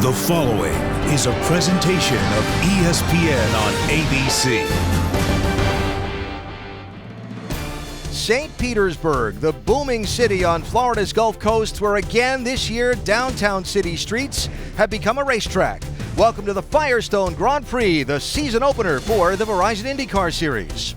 The following is a presentation of ESPN on ABC. St. Petersburg, the booming city on Florida's Gulf Coast, where again this year downtown city streets have become a racetrack. Welcome to the Firestone Grand Prix, the season opener for the Verizon IndyCar Series.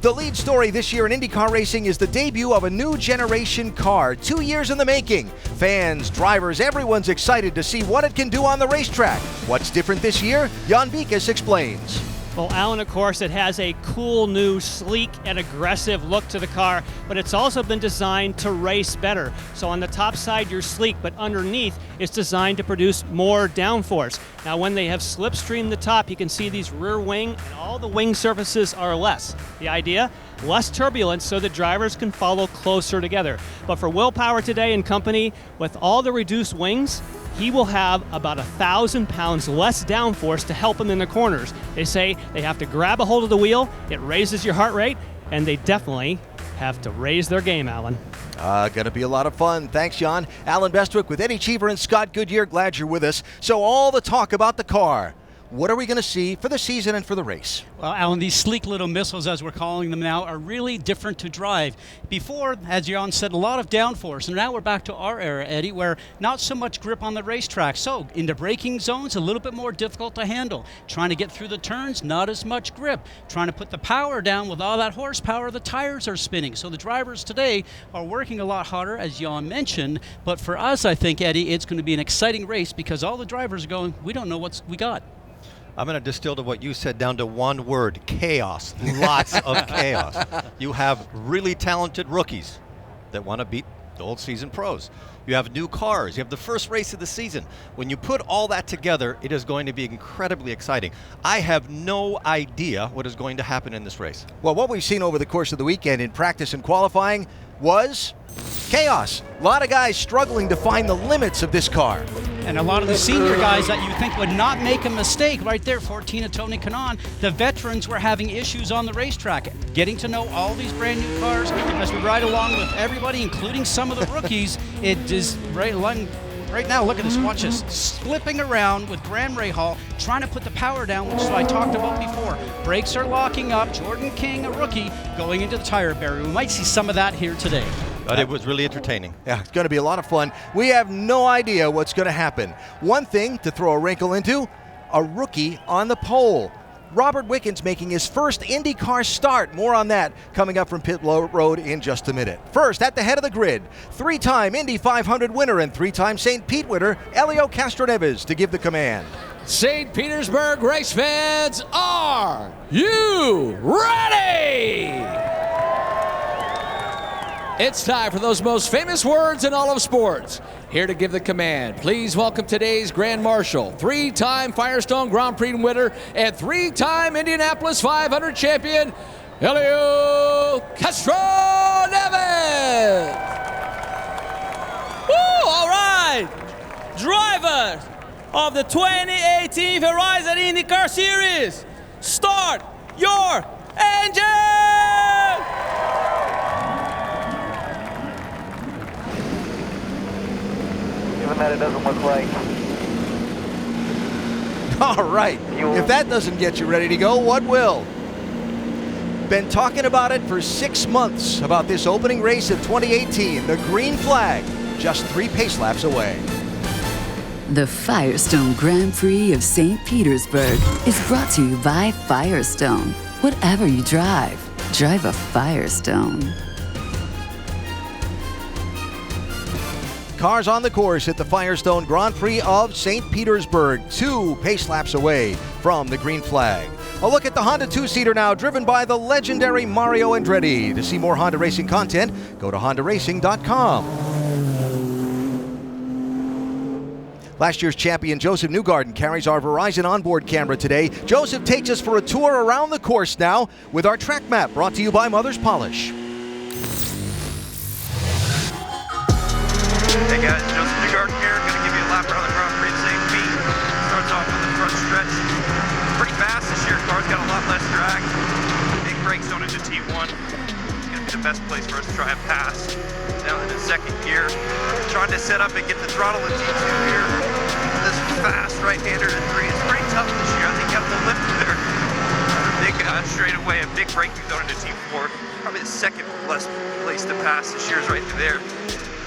The lead story this year in IndyCar racing is the debut of a new generation car, 2 years in the making. Fans, drivers, everyone's excited to see what it can do on the racetrack. What's different this year? Jan Bikas explains. Well, Alan, of course, it has a cool, new, sleek, and aggressive look to the car, but it's also been designed to race better. So on the top side, you're sleek, but underneath, it's designed to produce more downforce. Now, when they have slipstreamed the top, you can see these rear wing, and all the wing surfaces are less. The idea? Less turbulence so the drivers can follow closer together. But for Will Power today and company, with all the reduced wings, he will have about 1,000 pounds less downforce to help him in the corners. They say they have to grab a hold of the wheel, it raises your heart rate, and they definitely have to raise their game, Alan. Gonna be a lot of fun. Thanks, Jan. Alan Bestwick with Eddie Cheever and Scott Goodyear. Glad you're with us. So all the talk about the car. What are we going to see for the season and for the race? Well, Alan, these sleek little missiles, as we're calling them now, are really different to drive. Before, as Jan said, a lot of downforce, and now we're back to our era, Eddie, where not so much grip on the racetrack. So, into braking zones, a little bit more difficult to handle. Trying to get through the turns, not as much grip. Trying to put the power down with all that horsepower, the tires are spinning. So the drivers today are working a lot harder, as Jan mentioned. But for us, I think, Eddie, it's going to be an exciting race because all the drivers are going, we don't know what we got. I'm going to distill to what you said down to one word: chaos. Lots of chaos. You have really talented rookies that want to beat the old season pros. You have new cars. You have the first race of the season. When you put all that together, it is going to be incredibly exciting. I have no idea what is going to happen in this race. Well, what we've seen over the course of the weekend in practice and qualifying was chaos. A lot of guys struggling to find the limits of this car. And a lot of the senior guys that you think would not make a mistake right there, 14 of Tony Kanaan, the veterans were having issues on the racetrack. Getting to know all these brand new cars as we ride along with everybody, including some of the rookies, it is right now, look at this, watch this, slipping around with Graham Rahal, trying to put the power down, which is what I talked about before. Brakes are locking up, Jordan King, a rookie, going into the tire barrier. We might see some of that here today. But it was really entertaining. Yeah, it's going to be a lot of fun. We have no idea what's going to happen. One thing to throw a wrinkle into, a rookie on the pole. Robert Wickens making his first IndyCar start. More on that coming up from Pit Road in just a minute. First, at the head of the grid, three-time Indy 500 winner and three-time St. Pete winner, Helio Castroneves, to give the command. St. Petersburg race fans, are you ready? It's time for those most famous words in all of sports. Here to give the command, please welcome today's Grand Marshal, three-time Firestone Grand Prix winner and three-time Indianapolis 500 champion, Helio Castroneves. Woo! All right, drivers of the 2018 Verizon IndyCar Series, start your engine! Even that it doesn't look like. All right, if that doesn't get you ready to go, what will? Been talking about it for 6 months, about this opening race of 2018, the green flag, just 3 pace laps away. The Firestone Grand Prix of St. Petersburg is brought to you by Firestone. Whatever you drive a Firestone. Cars on the course at the Firestone Grand Prix of St. Petersburg, 2 pace laps away from the green flag. A look at the Honda 2-seater now, driven by the legendary Mario Andretti. To see more Honda racing content, go to HondaRacing.com. Last year's champion Joseph Newgarden carries our Verizon onboard camera today. Joseph takes us for a tour around the course now with our track map, brought to you by Mother's Polish. Hey guys, Joseph Newgarden here. Going to give you a lap around the Grand Prix of St. Pete. Starts off on the front stretch. Pretty fast this year. Car's got a lot less drag. Big brake zone into T1. It's going to be the best place for us to try and pass. Down into second gear. Trying to set up and get the throttle in T2 here. this fast right-hander to 3. It's pretty tough this year. I think you have to lift there. Big straightaway, a big breakthrough going into T4. Probably the second less place to pass this year is right through there.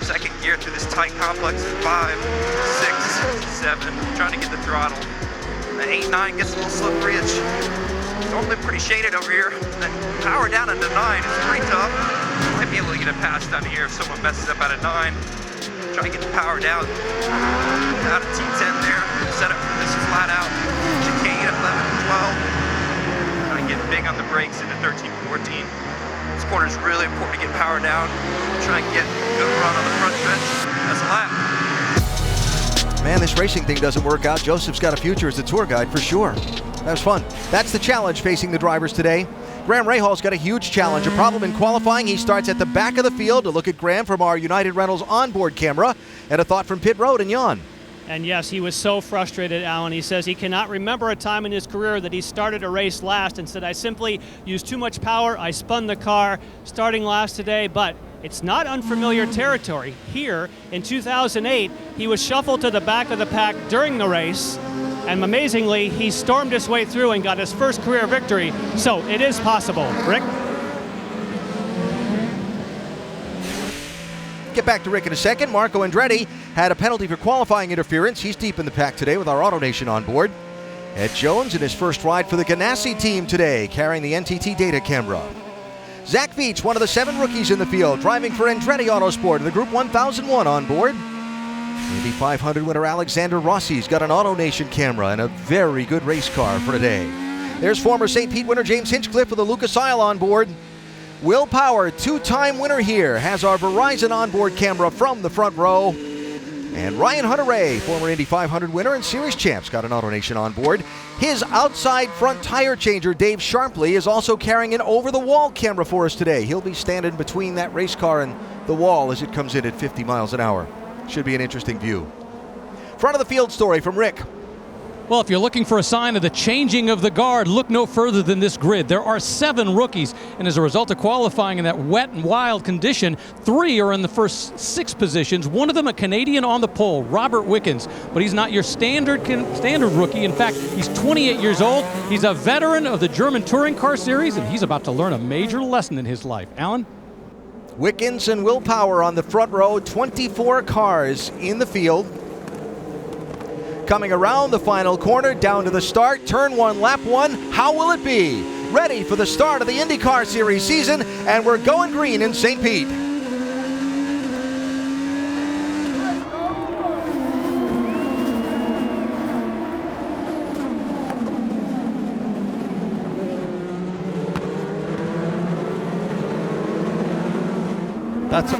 Second gear through this tight complex at 5, 6, 7. Trying to get the throttle. The 8, 9 gets a little slippery. It's normally pretty shaded over here. And then power down into 9 is pretty tough. Might be able to get a pass down here if someone messes up out of 9. Try to get the power down out of T10 there. Set up for this flat out chicane at 11, 12. Try to get big on the brakes into 13, 14. This corner is really important to get power down. Try to get a good run on the front stretch. That's a lap. Man, this racing thing doesn't work out. Joseph's got a future as a tour guide for sure. That was fun. That's the challenge facing the drivers today. Graham Rahal's got a huge challenge, a problem in qualifying. He starts at the back of the field. To look at Graham from our United Rentals onboard camera, and a thought from pit road and Jan. And yes, he was so frustrated, Alan. He says he cannot remember a time in his career that he started a race last and said, I simply used too much power. I spun the car starting last today, but it's not unfamiliar territory. Here in 2008, he was shuffled to the back of the pack during the race. And amazingly, he stormed his way through and got his first career victory. So it is possible. Rick? Get back to Rick in a second. Marco Andretti had a penalty for qualifying interference. He's deep in the pack today with our AutoNation on board. Ed Jones in his first ride for the Ganassi team today, carrying the NTT data camera. Zach Veach, one of the 7 rookies in the field, driving for Andretti Autosport in the Group 1001 on board. Indy 500 winner Alexander Rossi's got an AutoNation camera and a very good race car for today. There's former St. Pete winner James Hinchcliffe with a Lucas Oil on board. Will Power, 2-time winner here, has our Verizon onboard camera from the front row. And Ryan Hunter-Reay, former Indy 500 winner and series champs, got an AutoNation on board. His outside front tire changer, Dave Sharpley, is also carrying an over-the-wall camera for us today. He'll be standing between that race car and the wall as it comes in at 50 miles an hour. Should be an interesting view. Front of the field story from Rick. Well, if you're looking for a sign of the changing of the guard, look no further than this grid. There are 7 rookies, and as a result of qualifying in that wet and wild condition, 3 are in the first 6 positions. One of them a Canadian on the pole, Robert Wickens, but he's not your standard rookie. In fact, he's 28 years old. He's a veteran of the German Touring Car Series, and he's about to learn a major lesson in his life. Alan? Wickens and Will Power on the front row, 24 cars in the field. Coming around the final corner, down to the start, turn 1, lap 1, how will it be? Ready for the start of the IndyCar Series season, and we're going green in St. Pete.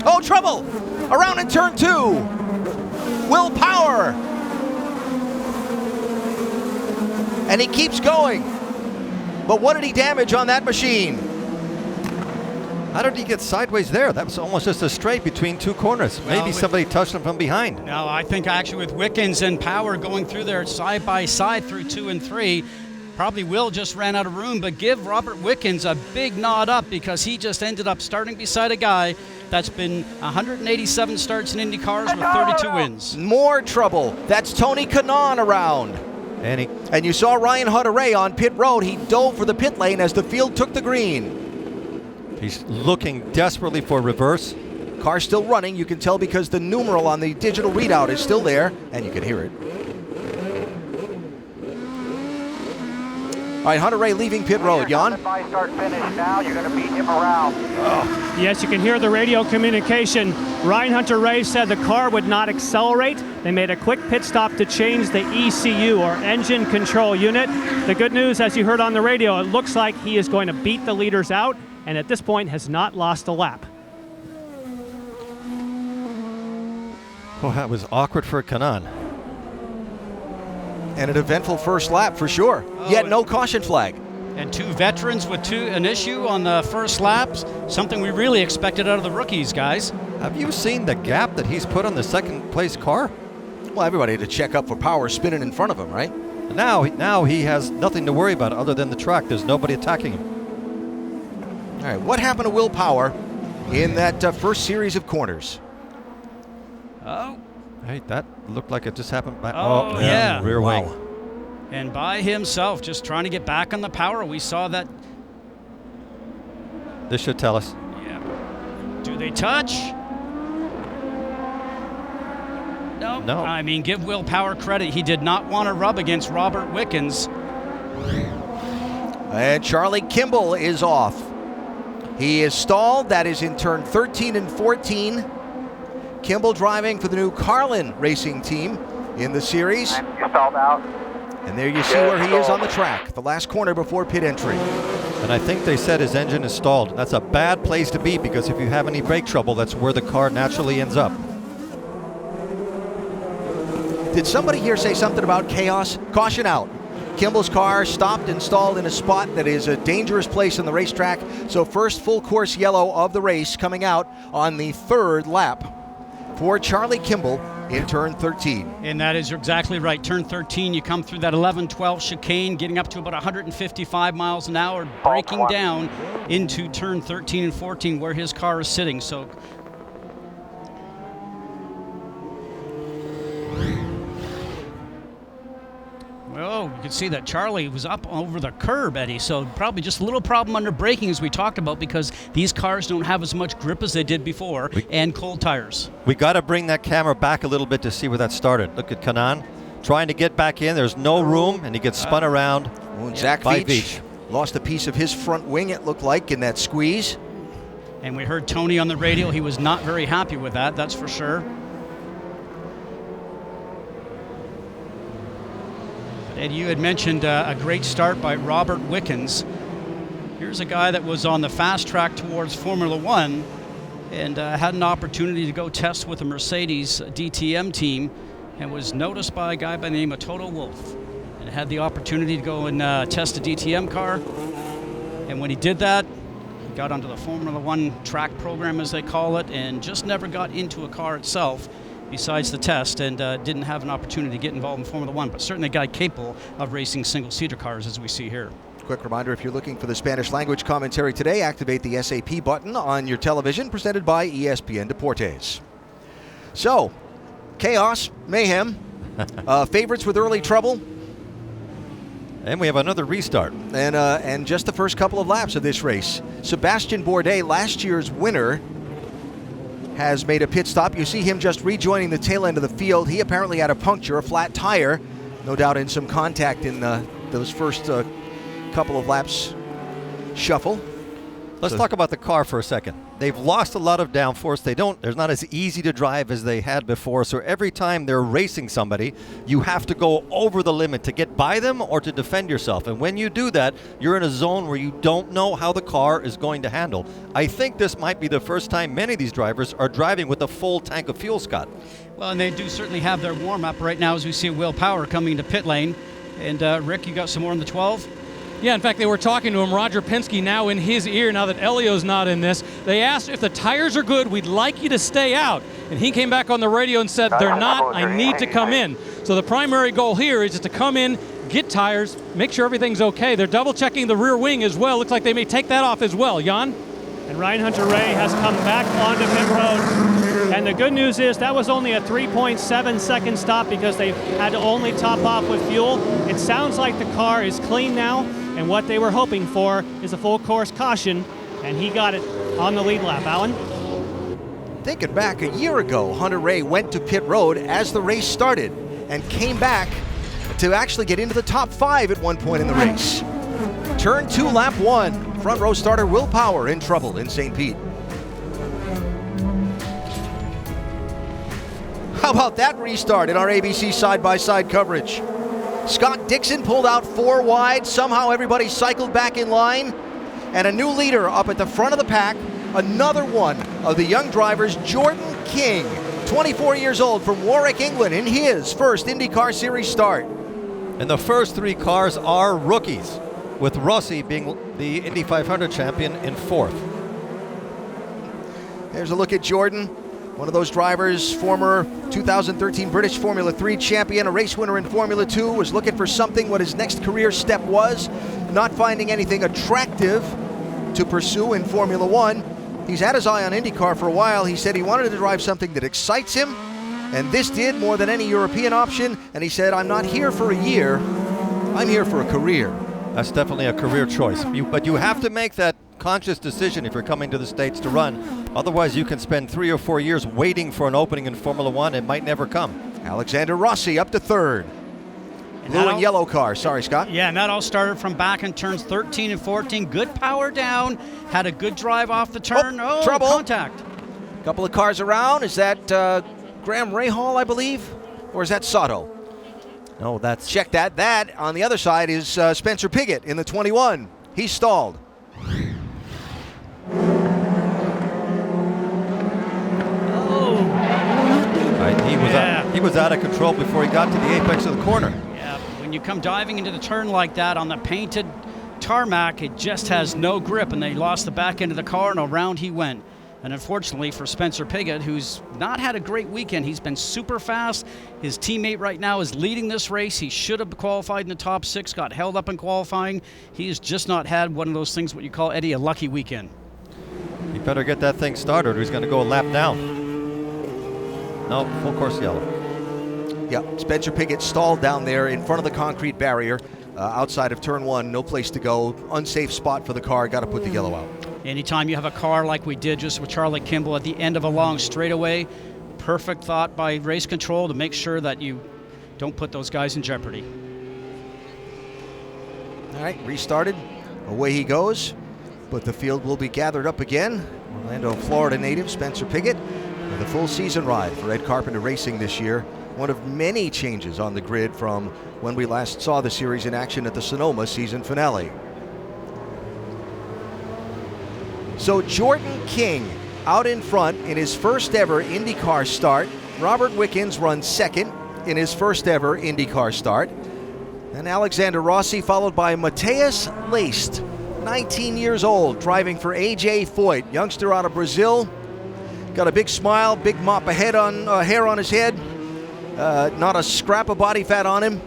Oh, trouble! Around in turn 2. Will Power. And he keeps going. But what did he damage on that machine? How did he get sideways there? That was almost just a straight between 2 corners. Maybe somebody touched him from behind. No, I think actually with Wickens and Power going through there side by side through 2 and 3, probably Will just ran out of room, but give Robert Wickens a big nod up because he just ended up starting beside a guy that's been 187 starts in Indy cars with 32 wins. More trouble. That's Tony Kanaan around. And you saw Ryan Hunter-Reay on pit road. He dove for the pit lane as the field took the green. He's looking desperately for reverse. Car still running. You can tell because the numeral on the digital readout is still there, and you can hear it. All right, Hunter-Reay leaving pit road. Jan? If I start finish now, you're going to beat him around. Oh. Yes, you can hear the radio communication. Ryan Hunter-Reay said the car would not accelerate. They made a quick pit stop to change the ECU, or engine control unit. The good news, as you heard on the radio, it looks like he is going to beat the leaders out, and at this point has not lost a lap. Oh, that was awkward for Kanaan. And an eventful first lap for sure. Yet no caution flag. And 2 veterans with an issue on the first laps. Something we really expected out of the rookies, guys. Have you seen the gap that he's put on the second place car? Well, everybody had to check up for Power spinning in front of him, right? Now he has nothing to worry about other than the track. There's nobody attacking him. All right, what happened to Will Power in that first series of corners? Oh, Hey, that looked like it just happened by. Oh, yeah. Rear wing. Wow. And by himself, just trying to get back on the power. We saw that. This should tell us. Yeah. Do they touch? No. No. I mean, give Will Power credit. He did not want to rub against Robert Wickens. And Charlie Kimball is off. He is stalled. That is in turn 13 and 14. Kimball driving for the new Carlin Racing team in the series. And you stalled out. And there you see where he is on the track, the last corner before pit entry. And I think they said his engine is stalled. That's a bad place to be, because if you have any brake trouble, that's where the car naturally ends up. Did somebody here say something about chaos? Caution out. Kimball's car stopped and stalled in a spot that is a dangerous place on the racetrack. So first full course yellow of the race coming out on the third lap for Charlie Kimball in turn 13. And that is exactly right. Turn 13, you come through that 11-12 chicane, getting up to about 155 miles an hour, braking down into turn 13 and 14 where his car is sitting. So well, you can see that Charlie was up over the curb, Eddie, so probably just a little problem under braking, as we talked about, because these cars don't have as much grip as they did before, and cold tires. We got to bring that camera back a little bit to see where that started. Look at Kanan trying to get back in. There's no room, and he gets spun around. Zach Veach lost a piece of his front wing, it looked like, in that squeeze. And we heard Tony on the radio. He was not very happy with that, that's for sure. And you had mentioned a great start by Robert Wickens. Here's a guy that was on the fast track towards Formula One and had an opportunity to go test with a Mercedes DTM team and was noticed by a guy by the name of Toto Wolff and had the opportunity to go and test a DTM car. And when he did that, he got onto the Formula One track program, as they call it, and just never got into a car itself besides the test, and didn't have an opportunity to get involved in Formula One, but certainly a guy capable of racing single-seater cars, as we see here. Quick reminder, if you're looking for the Spanish language commentary today, activate the SAP button on your television, presented by ESPN Deportes. So, chaos, mayhem, favorites with early trouble. And we have another restart. And just the first couple of laps of this race. Sebastian Bourdais, last year's winner, has made a pit stop. You see him just rejoining the tail end of the field. He apparently had a puncture, a flat tire, no doubt in some contact in those first couple of laps shuffle. Let's talk about the car for a second. They've lost a lot of downforce. They're not as easy to drive as they had before. So every time they're racing somebody, you have to go over the limit to get by them or to defend yourself. And when you do that, you're in a zone where you don't know how the car is going to handle. I think this might be the first time many of these drivers are driving with a full tank of fuel, Scott. Well, and they do certainly have their warm-up right now as we see Will Power coming into pit lane. And Rick, you got some more on the 12? Yeah, in fact, they were talking to him, Roger Penske now in his ear, now that Elio's not in this. They asked if the tires are good, we'd like you to stay out. And he came back on the radio and said, they're not, I need to come in. So the primary goal here is to come in, get tires, make sure everything's okay. They're double checking the rear wing as well. Looks like they may take that off as well. Jan? And Ryan Hunter-Reay has come back onto pit road. And the good news is that was only a 3.7 second stop because they had to only top off with fuel. It sounds like the car is clean now. And what they were hoping for is a full course caution, and he got it on the lead lap. Alan? Thinking back a year ago, Hunter-Reay went to pit road as the race started and came back to actually get into the top 5 at one point in the race. Turn 2, lap 1. Front row starter Will Power in trouble in St. Pete. How about that restart in our ABC side-by-side coverage? Scott Dixon pulled out 4 wide. Somehow everybody cycled back in line. And a new leader up at the front of the pack. Another one of the young drivers, Jordan King, 24 years old from Warwick, England, in his first IndyCar Series start. And the first 3 cars are rookies, with Rossi being the Indy 500 champion in 4th. There's a look at Jordan. One of those drivers, former 2013 British Formula 3 champion, a race winner in Formula 2, was looking for something, what his next career step was, not finding anything attractive to pursue in Formula 1. He's had his eye on IndyCar for a while. He said he wanted to drive something that excites him And this did more than any European option, and he said, I'm not here for a year, I'm here for a career. That's definitely a career choice. But you have to make that conscious decision if you're coming to the States to run. Otherwise, you can spend 3 or 4 years waiting for an opening in Formula One. It might never come. Alexander Rossi up to third. Blue and yellow car. Sorry, Scott. Yeah, and that all started from back in turns 13 and 14. Good power down. Had a good drive off the turn. Oh, trouble. Contact. Couple of cars around. Is that Graham Rahal, I believe? Or is that Sato? No, that's... Check that. That, on the other side, is Spencer Pigot in the 21. He's stalled. He was out of control before he got to the apex of the corner. Yeah, when you come diving into the turn like that on the painted tarmac, it just has no grip, and they lost the back end of the car, and around he went. And unfortunately for Spencer Pigot, who's not had a great weekend, he's been super fast. His teammate right now is leading this race. He should have qualified in the top 6, got held up in qualifying. He has just not had one of those things, what you call, Eddie, a lucky weekend. He better get that thing started or he's going to go a lap down. No, full course yellow. Yeah, Spencer Pigot stalled down there in front of the concrete barrier outside of turn 1. No place to go. Unsafe spot for the car. Got to put the yellow out. Anytime you have a car like we did just with Charlie Kimball at the end of a long straightaway, perfect thought by race control to make sure that you don't put those guys in jeopardy. All right, restarted. Away he goes. But the field will be gathered up again. Orlando, Florida native Spencer Pigot with a full season ride for Ed Carpenter Racing this year. One of many changes on the grid from when we last saw the series in action at the Sonoma season finale. So Jordan King out in front in his first ever IndyCar start. Robert Wickens runs second in his first ever IndyCar start. And Alexander Rossi followed by Matheus Leist, 19 years old, driving for AJ Foyt, youngster out of Brazil. Got a big smile, big mop of hair on his head. Not a scrap of body fat on him.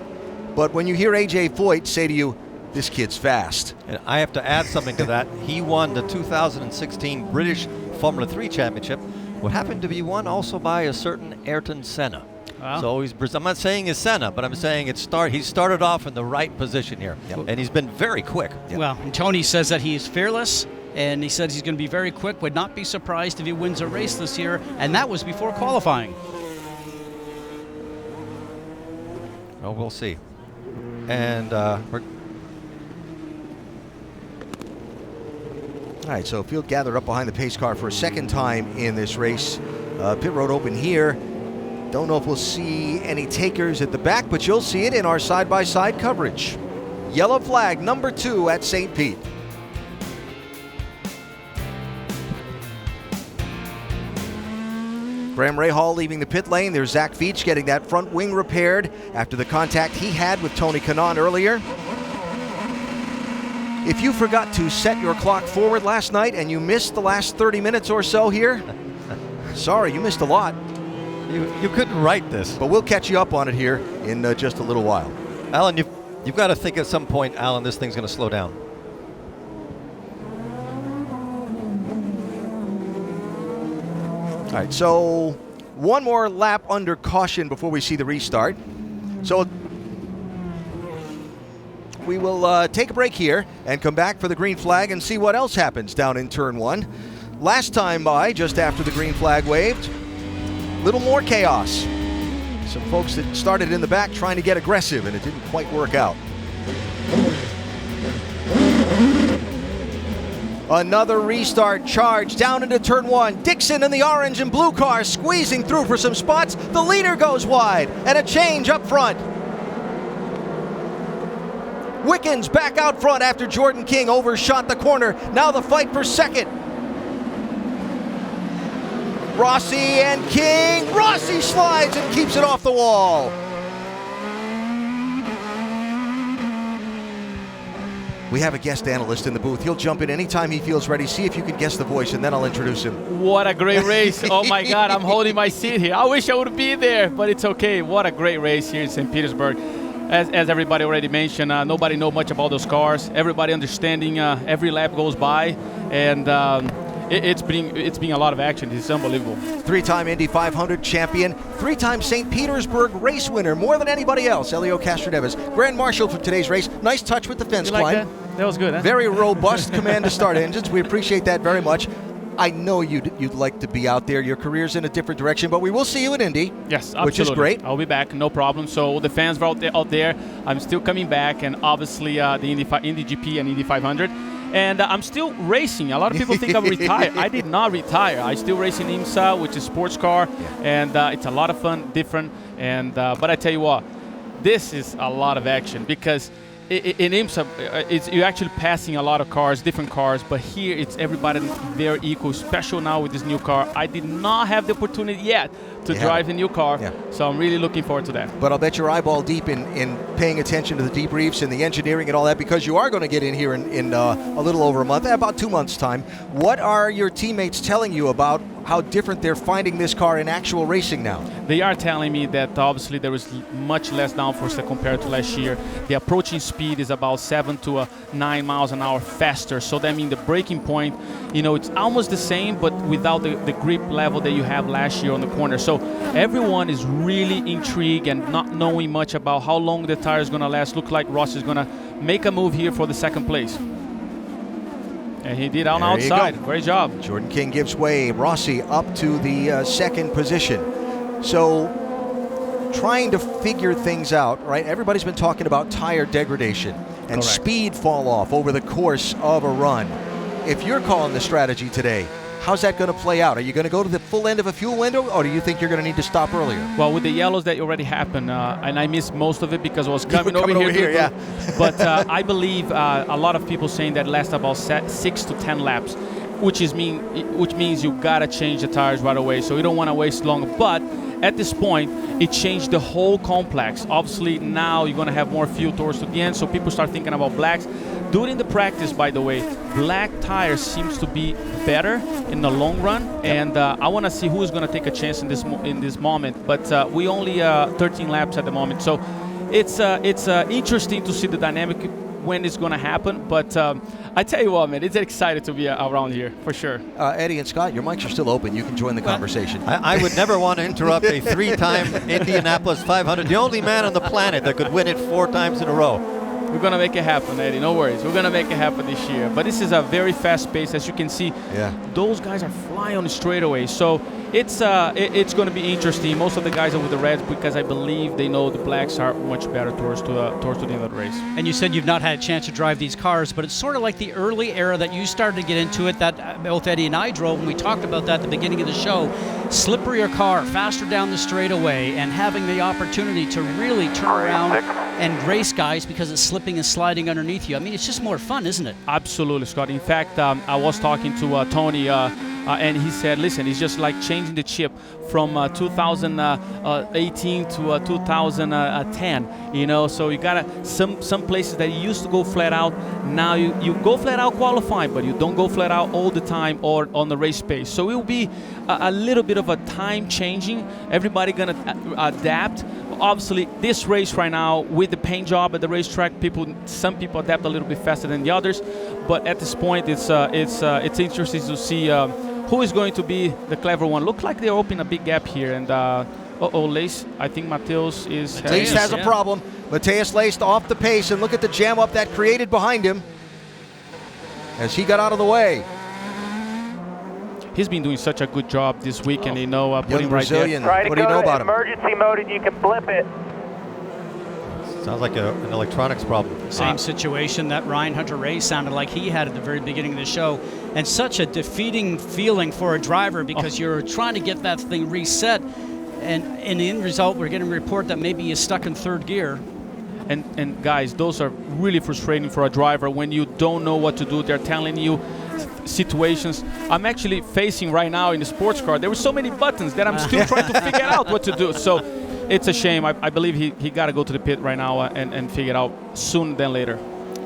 But when you hear AJ Foyt say to you, this kid's fast. And I have to add something to that. He won the 2016 British Formula 3 Championship, what happened to be won also by a certain Ayrton Senna. Wow. So I'm not saying it's Senna, but I'm saying he started off in the right position here. Yep. And he's been very quick. Yep. Well, and Tony says that he's fearless, and he says he's going to be very quick. Would not be surprised if he wins a race this year, and that was before qualifying. Well, we'll see. And we're... All right, so field gathered up behind the pace car for a second time in this race. Pit road open here. Don't know if we'll see any takers at the back, but you'll see it in our side-by-side coverage. Yellow flag, number 2 at St. Pete. Graham Rahal leaving the pit lane. There's Zach Veach getting that front wing repaired after the contact he had with Tony Kanaan earlier. If you forgot to set your clock forward last night and you missed the last 30 minutes or so here, sorry, you missed a lot. You couldn't write this. But we'll catch you up on it here in just a little while. Alan, you've got to think at some point, Alan, this thing's going to slow down. All right, so one more lap under caution before we see the restart. So we will take a break here and come back for the green flag and see what else happens down in turn 1. Last time by, just after the green flag waved, little more chaos. Some folks that started in the back trying to get aggressive, and it didn't quite work out. Another restart charge down into turn 1. Dixon in the orange and blue car squeezing through for some spots. The leader goes wide, and a change up front. Wickens back out front after Jordan King overshot the corner. Now the fight for second. Rossi and King. Rossi slides and keeps it off the wall. We have a guest analyst in the booth. He'll jump in anytime he feels ready. See if you can guess the voice, and then I'll introduce him. What a great race. Oh, my God. I'm holding my seat here. I wish I would be there, but it's okay. What a great race here in St. Petersburg. As everybody already mentioned, nobody knows much about those cars. Everybody understanding every lap goes by. And it's been a lot of action. It's unbelievable. 3-time Indy 500 champion, 3-time St. Petersburg race winner, more than anybody else, Helio Castroneves. Grand Marshal for today's race. Nice touch with the fence You like climb. that was good, huh? Very robust command to start engines. We appreciate that very much. I know you'd like to be out there. Your career's in a different direction, but we will see you at Indy. Yes, absolutely. Which is great. I'll be back, no problem. So the fans are out there. I'm still coming back, and obviously the Indy GP and Indy 500. And I'm still racing. A lot of people think I'm retired. I did not retire. I still race in IMSA, which is sports car, and it's a lot of fun, different. And but I tell you what, this is a lot of action because in IMSA, you're actually passing a lot of cars, different cars, but here it's everybody very equal, special now with this new car. I did not have the opportunity yet to drive the new car, so I'm really looking forward to that. But I'll bet you're eyeball deep in paying attention to the debriefs and the engineering and all that because you are going to get in here in a little over a month, about 2 months' time. What are your teammates telling you about how different they're finding this car in actual racing now? They are telling me that obviously there is much less downforce compared to last year. The approaching speed is about 7 to 9 miles an hour faster. So that means the braking point, it's almost the same, but without the grip level that you have last year on the corner. So everyone is really intrigued and not knowing much about how long the tire is going to last. Looks like Ross is going to make a move here for the second place. And he did on outside. Great job. Jordan King gives way. Rossi up to the second position. So trying to figure things out, right? Everybody's been talking about tire degradation and speed fall off over the course of a run. If you're calling the strategy today, how's that going to play out? Are you going to go to the full end of a fuel window, or do you think you're going to need to stop earlier? Well, with the yellows that already happened, and I missed most of it because I was coming over here. But I believe a lot of people saying that lasts about 6 to 10 laps, which means you got to change the tires right away. So you don't want to waste long. But at this point, it changed the whole complex. Obviously, now you're going to have more fuel towards the end, so people start thinking about blacks. During the practice, by the way, black tires seems to be better in the long run, and I want to see who is going to take a chance in this moment. But we only 13 laps at the moment, so it's interesting to see the dynamic when it's going to happen. But I tell you what, man, it's excited to be around here for sure. Eddie and Scott, your mics are still open. You can join the conversation. I would never want to interrupt a 3-time Indianapolis 500, the only man on the planet that could win it 4 times in a row. We're going to make it happen, Eddie. No worries. We're going to make it happen this year. But this is a very fast pace. As you can see, those guys are flying on the straightaway. So it's going to be interesting. Most of the guys are with the reds because I believe they know the blacks are much better towards the end of the race. And you said you've not had a chance to drive these cars, but it's sort of like the early era that you started to get into it, that both Eddie and I drove, and we talked about that at the beginning of the show. Slipperier car, faster down the straightaway, and having the opportunity to really turn around and race guys because it's slipping and sliding underneath you. I mean, it's just more fun, isn't it? Absolutely, Scott. In fact, I was talking to Tony, and he said, listen, it's just like changing the chip from 2018 to 2010, so you got some places that you used to go flat out. Now you go flat out qualifying, but you don't go flat out all the time or on the race pace. So it will be a little bit of a time changing. Everybody going to adapt. Obviously, this race right now with the paint job at the racetrack, some people adapt a little bit faster than the others. But at this point, it's interesting to see who is going to be the clever one. Look like they're opening a big gap here. And Lace, I think Mateus is... Lace has a problem. Mateus Lace off the pace, and look at the jam up that created behind him as he got out of the way. He's been doing such a good job this weekend, putting right there. What do you know about him? Emergency mode and you can flip it. Sounds like an electronics problem. Same situation that Ryan Hunter-Reay sounded like he had at the very beginning of the show. And such a defeating feeling for a driver because you're trying to get that thing reset. And in the end result, we're getting a report that maybe he's stuck in third gear. And guys, those are really frustrating for a driver when you don't know what to do. They're telling you situations. I'm actually facing right now in the sports car. There were so many buttons that I'm still trying to figure out what to do. So it's a shame. I believe he got to go to the pit right now and figure it out sooner than later.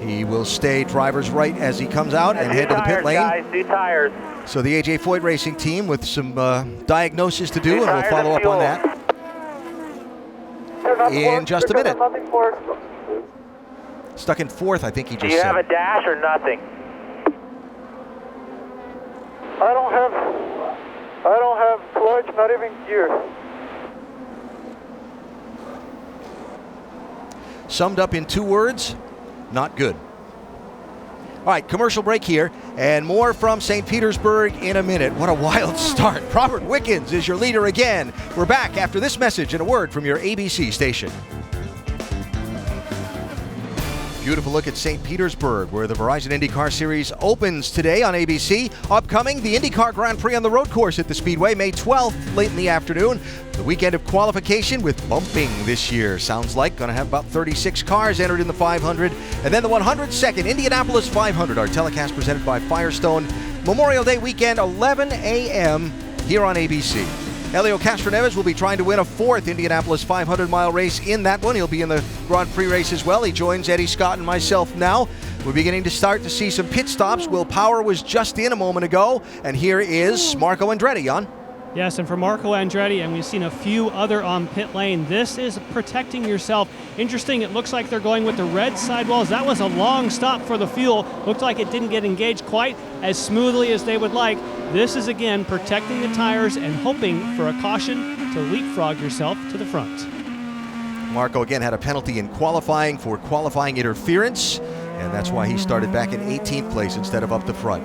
He will stay driver's right as he comes out and head to the pit lane. Guys, new tires. So the AJ Foyt Racing team with some diagnosis to do, and we'll follow up on that in just a minute. Stuck in fourth, I think he just said. Do you have a dash or nothing? I don't have clutch, not even gear. Summed up in 2 words, not good. All right, commercial break here, and more from St. Petersburg in a minute. What a wild start. Robert Wickens is your leader again. We're back after this message and a word from your ABC station. Beautiful look at St. Petersburg, where the Verizon IndyCar Series opens today on ABC. Upcoming, the IndyCar Grand Prix on the road course at the Speedway, May 12th, late in the afternoon. The weekend of qualification with bumping this year. Sounds like going to have about 36 cars entered in the 500. And then the 102nd Indianapolis 500, our telecast presented by Firestone. Memorial Day weekend, 11 a.m. here on ABC. Helio Castroneves will be trying to win a 4th Indianapolis 500-mile race in that one. He'll be in the Grand Prix race as well. He joins Eddie Scott and myself now. We're beginning to start to see some pit stops. Will Power was just in a moment ago. And here is Marco Andretti, Jan. Yes, and for Marco Andretti, and we've seen a few other on pit lane, this is protecting yourself. Interesting, it looks like they're going with the red sidewalls. That was a long stop for the fuel. Looked like it didn't get engaged quite as smoothly as they would like. This is, again, protecting the tires and hoping for a caution to leapfrog yourself to the front. Marco, again, had a penalty in qualifying for qualifying interference, and that's why he started back in 18th place instead of up the front.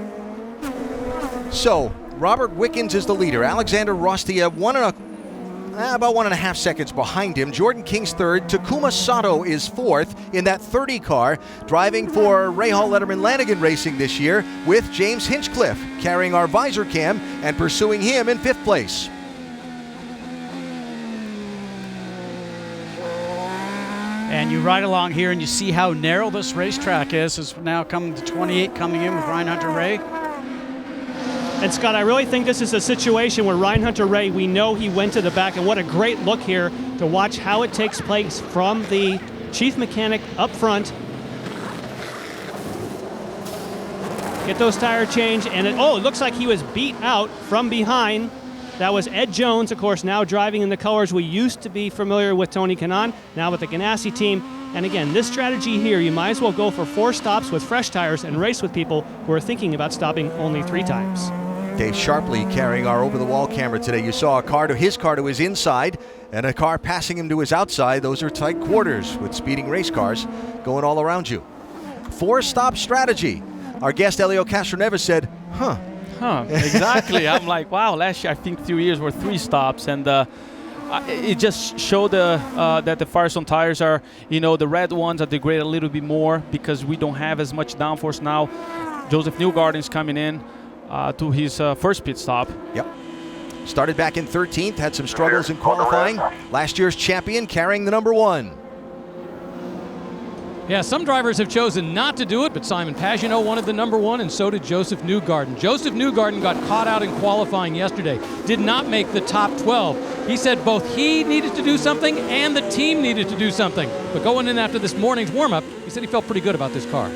So, Robert Wickens is the leader. Alexander Rostia, about 1.5 seconds behind him. Jordan King's third. Takuma Sato is fourth in that 30 car, driving for Rahal, Letterman, Lanigan Racing this year, with James Hinchcliffe carrying our Visor cam and pursuing him in 5th place. And you ride along here and you see how narrow this racetrack is. It's now coming to 28, coming in with Ryan Hunter-Reay. And Scott, I really think this is a situation where Ryan Hunter-Reay, we know he went to the back, and what a great look here to watch how it takes place from the chief mechanic up front. Get those tire change, and it looks like he was beat out from behind. That was Ed Jones, of course, now driving in the colors we used to be familiar with Tony Kanaan, now with the Ganassi team. And again, this strategy here, you might as well go for 4 stops with fresh tires and race with people who are thinking about stopping only 3 times. Dave Sharpley carrying our over-the-wall camera today. You saw his car to his inside and a car passing him to his outside. Those are tight quarters with speeding race cars going all around you. 4-stop strategy. Our guest, Helio Castroneves, said, exactly. I'm like, wow, last year I think 2 years were 3 stops, and it just showed that the Firestone tires are, the red ones are degraded a little bit more because we don't have as much downforce now. Joseph Newgarden is coming in to his first pit stop. Yep. Started back in 13th, had some struggles in qualifying. Last year's champion carrying the number 1. Yeah, some drivers have chosen not to do it, but Simon Pagenaud wanted the number 1, and so did Joseph Newgarden. Joseph Newgarden got caught out in qualifying yesterday, did not make the top 12. He said both he needed to do something and the team needed to do something. But going in after this morning's warm-up, he said he felt pretty good about this car.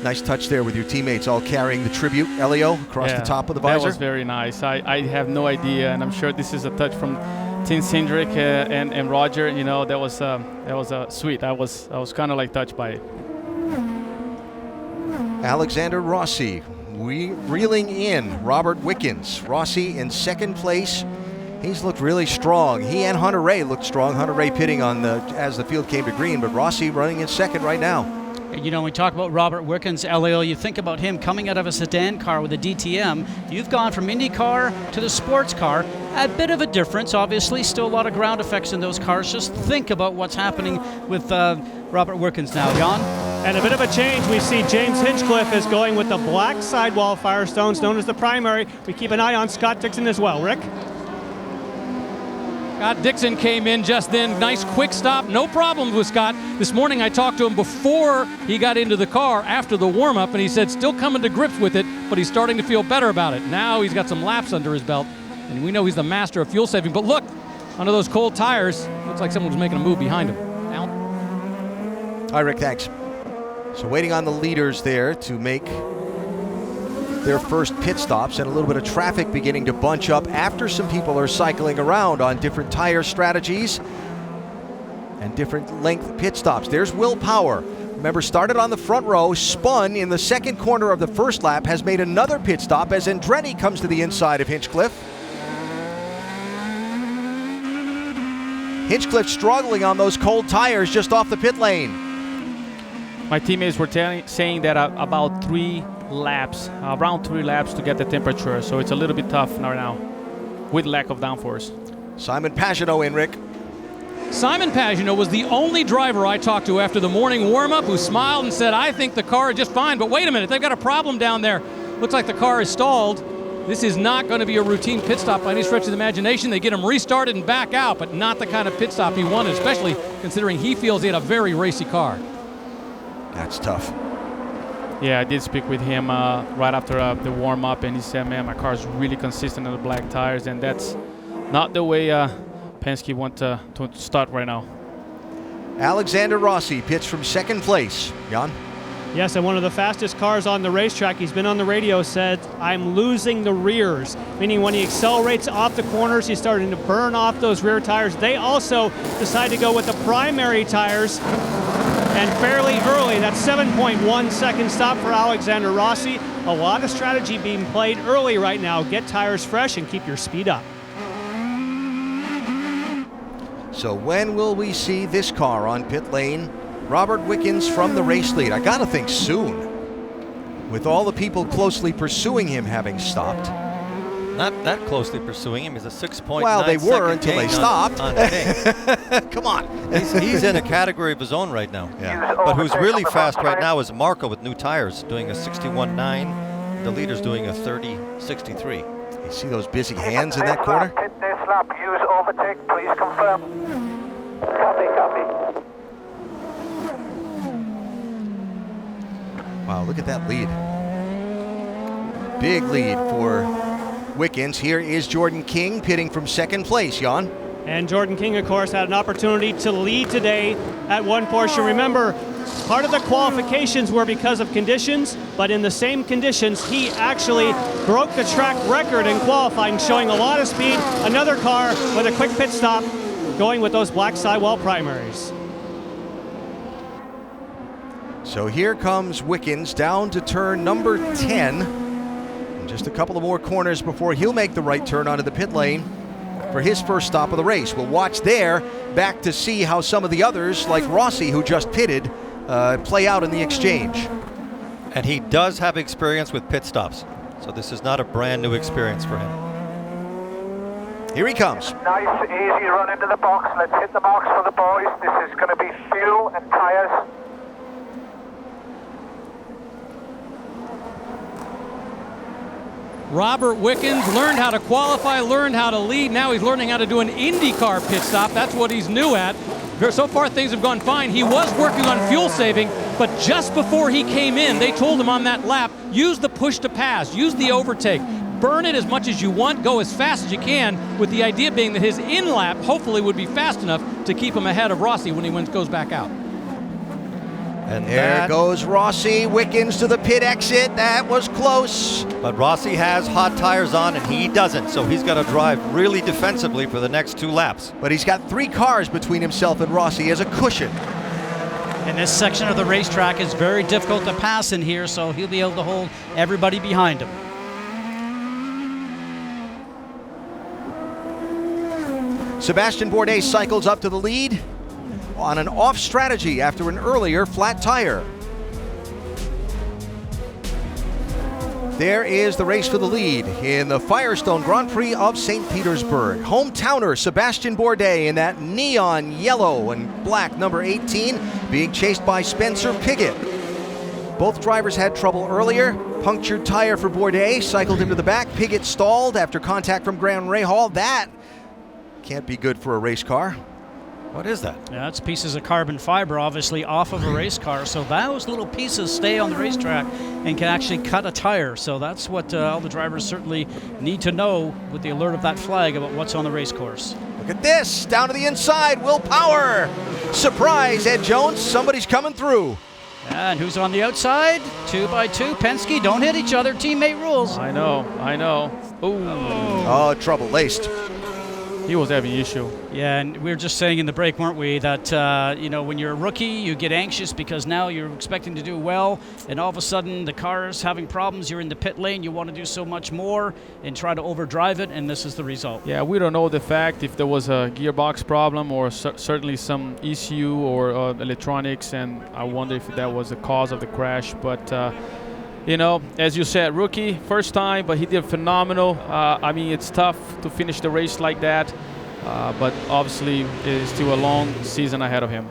Nice touch there with your teammates all carrying the tribute, Helio, across the top of the visor. That was very nice. I have no idea, and I'm sure this is a touch from Tim Cindric and Roger. That was sweet. I was kind of like touched by it. Alexander Rossi reeling in Robert Wickens. Rossi in 2nd place. He's looked really strong. He and Hunter-Reay looked strong. Hunter-Reay pitting as the field came to green, but Rossi running in 2nd right now. When we talk about Robert Wickens, Elio, you think about him coming out of a sedan car with a DTM. You've gone from IndyCar to the sports car. A bit of a difference, obviously. Still a lot of ground effects in those cars. Just think about what's happening with Robert Wickens now, Jan. And a bit of a change. We see James Hinchcliffe is going with the black sidewall Firestones, known as the primary. We keep an eye on Scott Dixon as well. Rick? Scott Dixon came in just then. Nice quick stop. No problems with Scott. This morning I talked to him before he got into the car after the warm-up, and he said still coming to grips with it, but he's starting to feel better about it. Now he's got some laps under his belt, and we know he's the master of fuel saving. But look, under those cold tires, looks like someone was making a move behind him. Al? All right, Rick, thanks. So waiting on the leaders there to make their first pit stops, and a little bit of traffic beginning to bunch up after some people are cycling around on different tire strategies and different length pit stops. There's Will Power Remember, started on the front row, spun in the second corner of the first lap, has made another pit stop as Andretti comes to the inside of Hinchcliffe. Hinchcliffe struggling on those cold tires just off the pit lane. My teammates were saying that about 3 laps, around 3 laps to get the temperature, so it's a little bit tough now with lack of downforce. Simon Pagenaud in, Rick. Simon Pagenaud was the only driver I talked to after the morning warm-up who smiled and said, I think the car is just fine, but wait a minute, they've got a problem down there. Looks like the car is stalled. This is not going to be a routine pit stop by any stretch of the imagination. They get him restarted and back out, but not the kind of pit stop he wanted, especially considering he feels he had a very racy car. That's tough. Yeah, I did speak with him right after the warm-up, and he said, man, my car is really consistent on the black tires, and that's not the way Penske want to start right now. Alexander Rossi pits from second place. Jan? Yes, and one of the fastest cars on the racetrack. He's been on the radio, said, I'm losing the rears, meaning when he accelerates off the corners, he's starting to burn off those rear tires. They also decide to go with the primary tires, and fairly early. That's 7.1 second stop for Alexander Rossi. A lot of strategy being played early right now. Get tires fresh and keep your speed up. So when will we see this car on pit lane? Robert Wickens from the race lead. I gotta think soon. With all the people closely pursuing him having stopped. Not that closely pursuing him. He's a 6.9 Well, they were until they stopped. On Come on. He's in a category of his own right now. Yeah. But who's really fast right now is Marco with new tires, doing a 61.9. The leader's doing a 30.63. You see those busy hands in that corner? Pit this lap. Use overtake. Please confirm. Copy. Wow, look at that lead. Big lead for Wickens. Here is Jordan King pitting from second place, Jan. And Jordan King, of course, had an opportunity to lead today at one portion. Remember, part of the qualifications were because of conditions, but in the same conditions, he actually broke the track record in qualifying, showing a lot of speed. Another car with a quick pit stop, going with those black sidewall primaries. So here comes Wickens down to turn number 10. And just a couple of more corners before he'll make the right turn onto the pit lane for his first stop of the race. We'll watch there, back to see how some of the others, like Rossi, who just pitted, play out in the exchange. And he does have experience with pit stops. So this is not a brand new experience for him. Here he comes. Nice, easy run into the box. Let's hit the box for the boys. This is going to be fuel and tires. Robert Wickens learned how to qualify, learned how to lead. Now he's learning how to do an IndyCar pit stop. That's what he's new at. So far, things have gone fine. He was working on fuel saving, but just before he came in, they told him on that lap, use the push to pass, use the overtake. Burn it as much as you want, go as fast as you can, with the idea being that his in-lap hopefully would be fast enough to keep him ahead of Rossi when he goes back out. And there goes Rossi. Wickens to the pit exit. That was close. But Rossi has hot tires on, and he doesn't, so he's got to drive really defensively for the next 2 laps. But he's got 3 cars between himself and Rossi as a cushion. And this section of the racetrack is very difficult to pass in here, so he'll be able to hold everybody behind him. Sebastian Bourdais cycles up to the lead on an off strategy after an earlier flat tire. There is the race for the lead in the Firestone Grand Prix of St. Petersburg. Hometowner Sebastian Bourdais in that neon yellow and black number 18, being chased by Spencer Pigot. Both drivers had trouble earlier. Punctured tire for Bourdais, cycled him to the back. Pigot stalled after contact from Graham Rahal. That can't be good for a race car. What is that? Yeah, that's pieces of carbon fiber, obviously, off of a race car. So those little pieces stay on the racetrack and can actually cut a tire. So that's what all the drivers certainly need to know with the alert of that flag about what's on the race course. Look at this, down to the inside, Will Power. Surprise, Ed Jones, somebody's coming through. And who's on the outside? 2 by 2. Penske, don't hit each other. Teammate rules. I know. Ooh. Oh, trouble laced. he was having issue. Yeah, and we were just saying in the break, weren't we, that you know, when you're a rookie, you get anxious because now you're expecting to do well, and all of a sudden the car is having problems. You're in the pit lane, you want to do so much more and try to overdrive it, and this is the result. Yeah, we don't know the fact if there was a gearbox problem or certainly some ECU or electronics, and I wonder if that was the cause of the crash. But you know, as you said, rookie, first time, but he did phenomenal. I mean, it's tough to finish the race like that, but obviously it's still a long season ahead of him.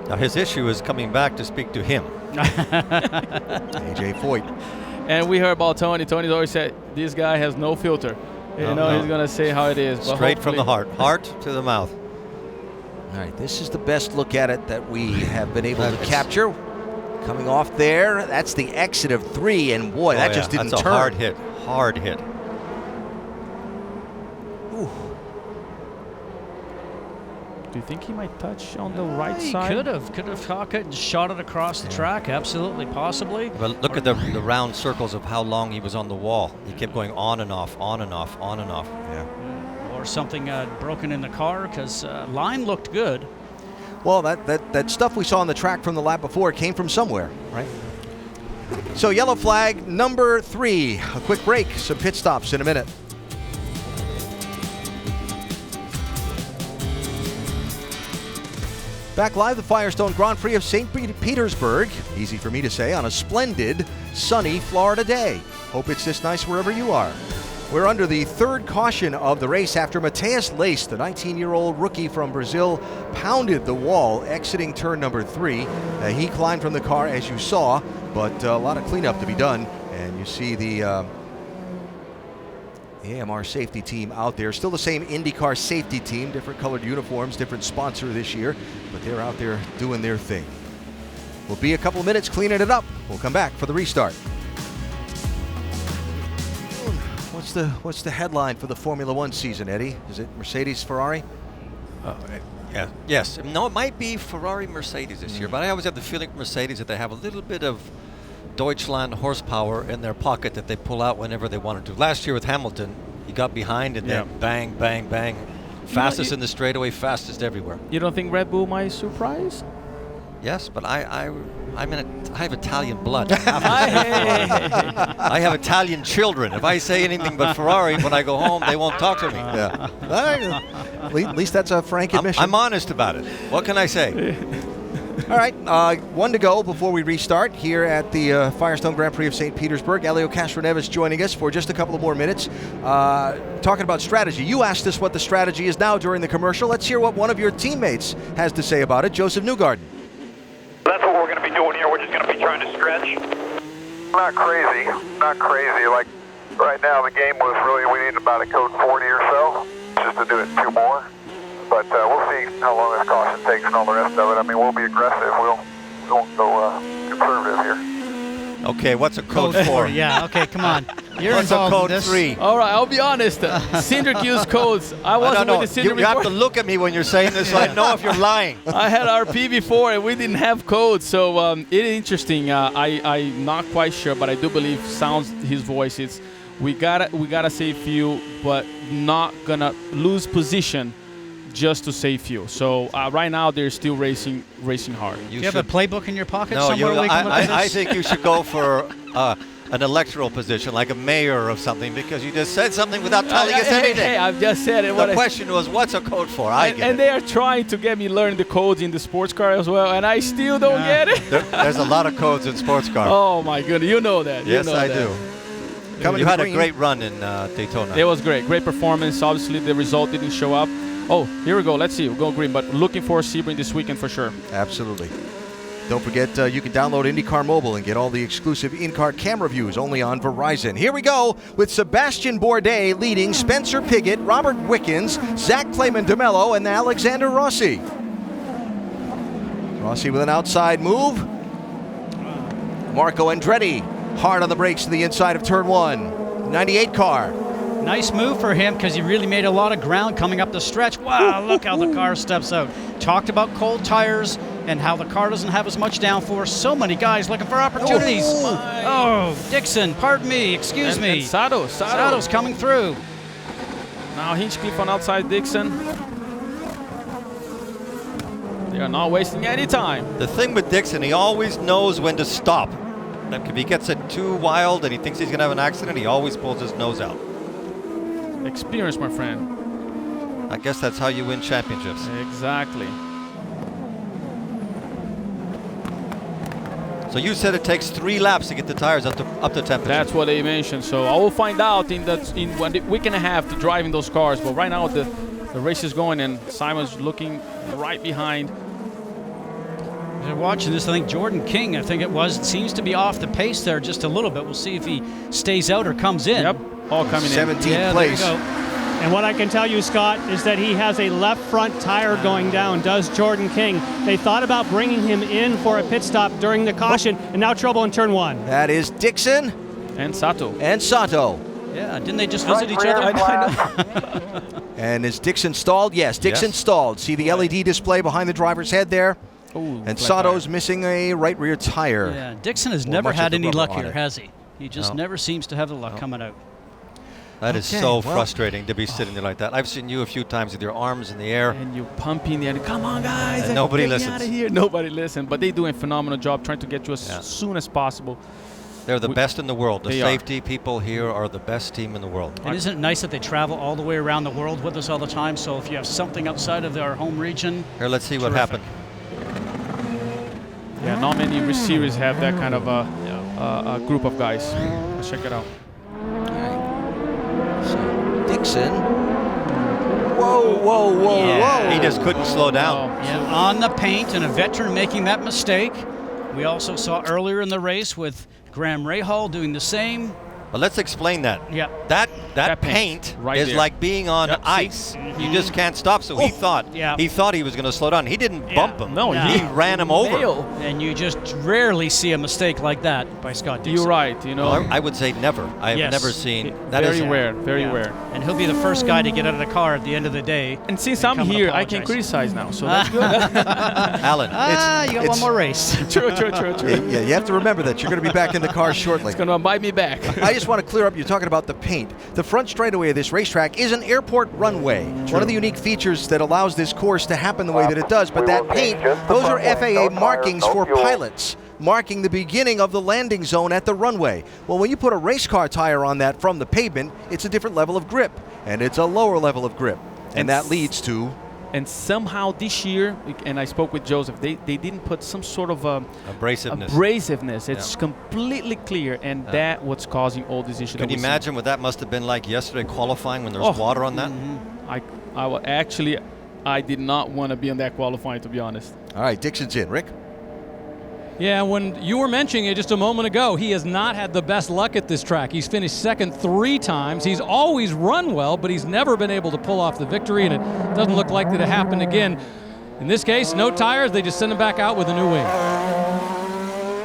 Now his issue is coming back to speak to him. AJ Foyt. And we heard about Tony. Tony's always said, this guy has no filter. He's going to say how it is. Straight from the heart. Heart to the mouth. All right, this is the best look at it that we have been able to capture. Coming off there, that's the exit of 3, and boy, that just didn't that's turn. A hard hit, hard hit. Ooh. Do you think he might touch on the right side? He could have caught it and shot it across the track, absolutely, possibly. But look at the round circles of how long he was on the wall. He kept going on and off, on and off, on and off. Yeah. Or something broken in the car, because line looked good. Well, that stuff we saw on the track from the lap before came from somewhere, right? So yellow flag number 3. A quick break, some pit stops in a minute. Back live, the Firestone Grand Prix of St. Petersburg. Easy for me to say, on a splendid, sunny Florida day. Hope it's this nice wherever you are. We're under the third caution of the race after Matheus Leist, the 19-year-old rookie from Brazil, pounded the wall exiting turn number 3. He climbed from the car, as you saw, but a lot of cleanup to be done. And you see the AMR safety team out there. Still the same IndyCar safety team, different colored uniforms, different sponsor this year, but they're out there doing their thing. We'll be a couple minutes cleaning it up. We'll come back for the restart. What's the headline for the Formula One season, Eddie? Is it Mercedes, Ferrari? Yeah. Yes. No, it might be Ferrari, Mercedes this year, but I always have the feeling Mercedes that they have a little bit of Deutschland horsepower in their pocket that they pull out whenever they wanted to. Last year with Hamilton, he got behind and then bang, bang, bang. Fastest in the straightaway, fastest everywhere. You don't think Red Bull might surprise? Yes, but I have Italian blood. I have Italian children. If I say anything but Ferrari when I go home, they won't talk to me. Yeah. At least that's a frank admission. I'm honest about it. What can I say? All right, 1 to go before we restart here at the Firestone Grand Prix of St. Petersburg. Elio Castroneves joining us for just a couple of more minutes, talking about strategy. You asked us what the strategy is now during the commercial. Let's hear what one of your teammates has to say about it, Joseph Newgarden. That's what we're going to be doing here. We're just going to be trying to stretch. Not crazy. Like right now, the game was really, we need about a code 40 or so just to do it 2 more. But we'll see how long this caution takes and all the rest of it. I mean, we'll be aggressive. We won't go conservative here. Okay, what's a code 4? Yeah, okay, come on. You're what's a involved code in this. 3? All right, I'll be honest. Cindric used codes. I wasn't with the Cindric You have to look at me when you're saying this so I know if you're lying. I had RP before and we didn't have codes, so it is interesting. I'm not quite sure, but I do believe sounds his voice. It's we gotta save fuel, but not gonna lose position just to save fuel. So right now they're still racing hard. Do you have a playbook in your pocket No, somewhere? I think you should go for an electoral position, like a mayor or something, because you just said something without telling us anything. Hey, I've just said it. The question was, what's a code for? And they are trying to get me learn the codes in the sports car as well, and I still don't get it. There's a lot of codes in sports cars. Oh my goodness, you know that. Yes, I do. You had a great run in Daytona. It was great performance. Obviously, the result didn't show up. Oh, here we go. Let's see. We'll go green, but looking for Sebring this weekend for sure. Absolutely. Don't forget, you can download IndyCar Mobile and get all the exclusive in-car camera views only on Verizon. Here we go with Sebastian Bourdais leading Spencer Pigot, Robert Wickens, Zach Clayman DeMello, and Alexander Rossi. Rossi with an outside move. Marco Andretti hard on the brakes to the inside of turn 1. 98 car. Nice move for him because he really made a lot of ground coming up the stretch. Wow, look how the car steps out. Talked about cold tires and how the car doesn't have as much downforce. So many guys looking for opportunities. Oh, Dixon, pardon me, excuse me. And Sato's coming through. Now Hinchcliffe on outside Dixon. They are not wasting any time. The thing with Dixon, he always knows when to stop. Like if he gets it too wild and he thinks he's going to have an accident, he always pulls his nose out. Experience, my friend. I guess that's how you win championships. Exactly. So you said it takes 3 laps to get the tires up to temperature. That's what they mentioned. So I will find out in 1 week and a half to driving those cars. But right now the race is going and Simon's looking right behind. They're watching this. I think Jordan King, seems to be off the pace there just a little bit. We'll see if he stays out or comes in. Yep, all coming in. 17th place. There you go. And what I can tell you, Scott, is that he has a left front tire going down, does Jordan King. They thought about bringing him in for a pit stop during the caution, and now trouble in turn 1. That is Dixon. And Sato. Yeah, didn't they just visit each other? And is Dixon stalled? Yes, Dixon stalled. See the LED display behind the driver's head there? Ooh, and Sato's missing a right rear tire. Yeah, Dixon has never had any luck here, has he? He just never seems to have the luck coming out. That is so frustrating to be sitting there like that. I've seen you a few times with your arms in the air. And you pumping the end. Come on, guys. And nobody get me listens. out of here. Nobody listens. But they're doing a phenomenal job trying to get you as soon as possible. They're the best in the world. The They safety people here are the best team in the world. And isn't it nice that they travel all the way around the world with us all the time? So if you have something outside of our home region. Here, let's see what happened. Yeah, not many series have that kind of a group of guys. Let's check it out. So Dixon. Whoa. He just couldn't slow down. On the paint, and a veteran making that mistake. We also saw earlier in the race with Graham Rahal doing the same. But let's explain that. Yeah. That paint right is there. like being on ice. You just can't stop. So he thought he was going to slow down. He didn't bump him. No, he ran him over. And you just rarely see a mistake like that by Scott Dixon. You're right. You know, Well, I would say never. I have never seen that. Very rare. Very rare. And he'll be the first guy to get out of the car at the end of the day. And since I'm here, I can criticize now. So that's good. Alan. You got one more race. True. Yeah, you have to remember that. You're going to be back in the car shortly. It's going to bite me back. I just want to clear up, you're talking about the paint. The front straightaway of this racetrack is an airport runway. One of the unique features that allows this course to happen the way that it does, but that paint, those are FAA markings for pilots, marking the beginning of the landing zone at the runway. Well, when you put a race car tire on that from the pavement, it's a different level of grip, and it's a lower level of grip, and that leads to... And somehow this year, and I spoke with Joseph, they didn't put some sort of abrasiveness. It's completely clear, and that what's causing all these issues. Can you imagine what that must have been like yesterday qualifying when there was water on that? I did not want to be on that qualifying, to be honest. All right, Dixon's in. Rick? Yeah, when you were mentioning it just a moment ago, he has not had the best luck at this track. He's finished second 3 times. He's always run well, but he's never been able to pull off the victory, and it doesn't look likely to happen again. In this case, no tires. They just send him back out with a new wing.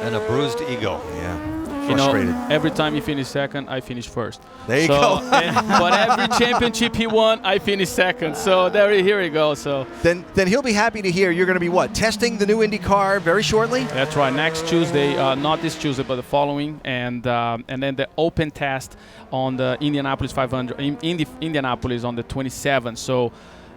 And a bruised ego. Yeah. Frustrated. Every time he finished second, I finished first. There you go. But every championship he won, I finished second. So here we go. So then he'll be happy to hear you're going to be testing the new IndyCar very shortly. That's right. Next Tuesday, not this Tuesday, but the following, and then the open test on the Indianapolis 500 in Indianapolis on the 27th. So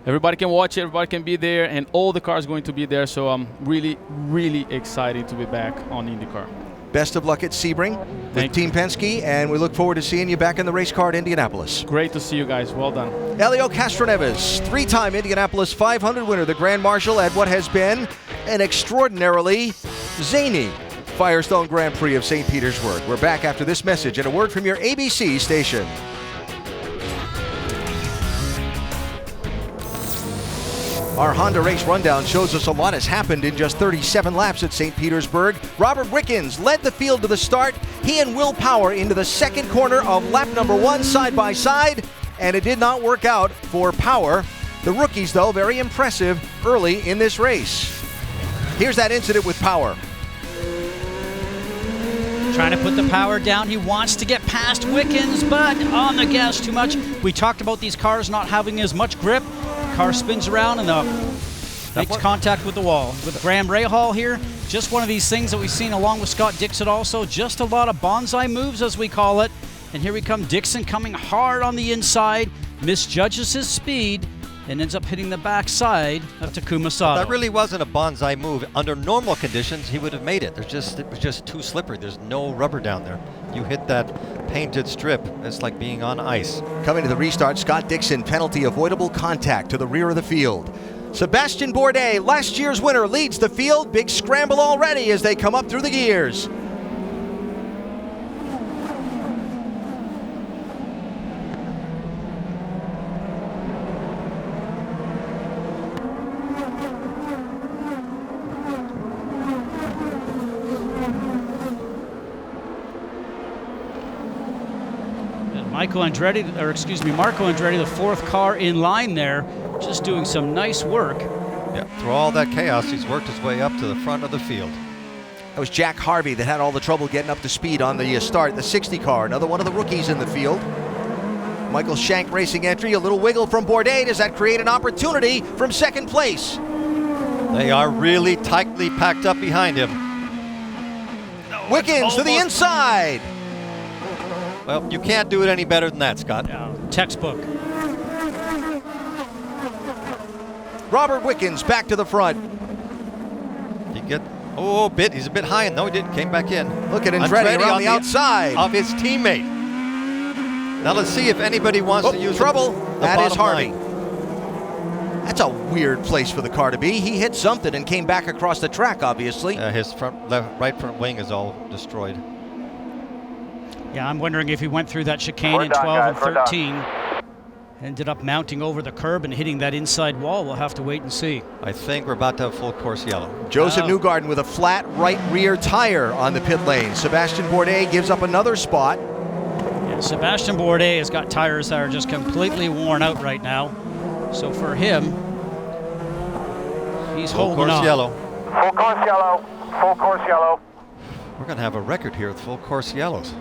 everybody can watch it. Everybody can be there, and all the cars going to be there. So I'm really, really excited to be back on IndyCar. Best of luck at Sebring with Team Penske, and we look forward to seeing you back in the race car at Indianapolis. Great to see you guys. Well done. Elio Castroneves, 3-time Indianapolis 500 winner, the Grand Marshal at what has been an extraordinarily zany Firestone Grand Prix of St. Petersburg. We're back after this message and a word from your ABC station. Our Honda race rundown shows us a lot has happened in just 37 laps at St. Petersburg. Robert Wickens led the field to the start. He and Will Power into the second corner of lap number 1 side by side, and it did not work out for Power. The rookies, though, very impressive early in this race. Here's that incident with Power. Trying to put the power down. He wants to get past Wickens, but on the gas too much. We talked about these cars not having as much grip. Car spins around and makes contact with the wall. With Graham Rahal here, just one of these things that we've seen along with Scott Dixon also. Just a lot of bonsai moves, as we call it. And here we come, Dixon coming hard on the inside. misjudges his speed and ends up hitting the backside of Takuma Sato. That really wasn't a bonsai move. Under normal conditions, he would have made it. It was just too slippery. There's no rubber down there. You hit that painted strip, it's like being on ice. Coming to the restart, Scott Dixon, penalty avoidable contact to the rear of the field. Sebastian Bourdais, last year's winner, leads the field. Big scramble already as they come up through the gears. Marco Andretti, the fourth car in line there, just doing some nice work. Yeah, through all that chaos, he's worked his way up to the front of the field. That was Jack Harvey that had all the trouble getting up to speed on the start, the 60 car, another one of the rookies in the field. Michael Shank racing entry, a little wiggle from Bourdais. Does that create an opportunity from second place? They are really tightly packed up behind him. Wickens to the inside. Well, you can't do it any better than that, Scott. Yeah, textbook. Robert Wickens back to the front. He's a bit high. No, he didn't. Came back in. Look at Andretti around the outside of his teammate. Now let's see if anybody wants to use trouble. That is Harvey. Line. That's a weird place for the car to be. He hit something and came back across the track, obviously. His right front wing is all destroyed. Yeah, I'm wondering if he went through that chicane in 12 and 13. Ended up mounting over the curb and hitting that inside wall. We'll have to wait and see. I think we're about to have full course yellow. Joseph Newgarden with a flat right rear tire on the pit lane. Sebastian Bourdais gives up another spot. Yeah, Sebastian Bourdais has got tires that are just completely worn out right now. So for him, he's full holding course on. Yellow. Full course yellow. Full course yellow. We're going to have a record here with full course yellows.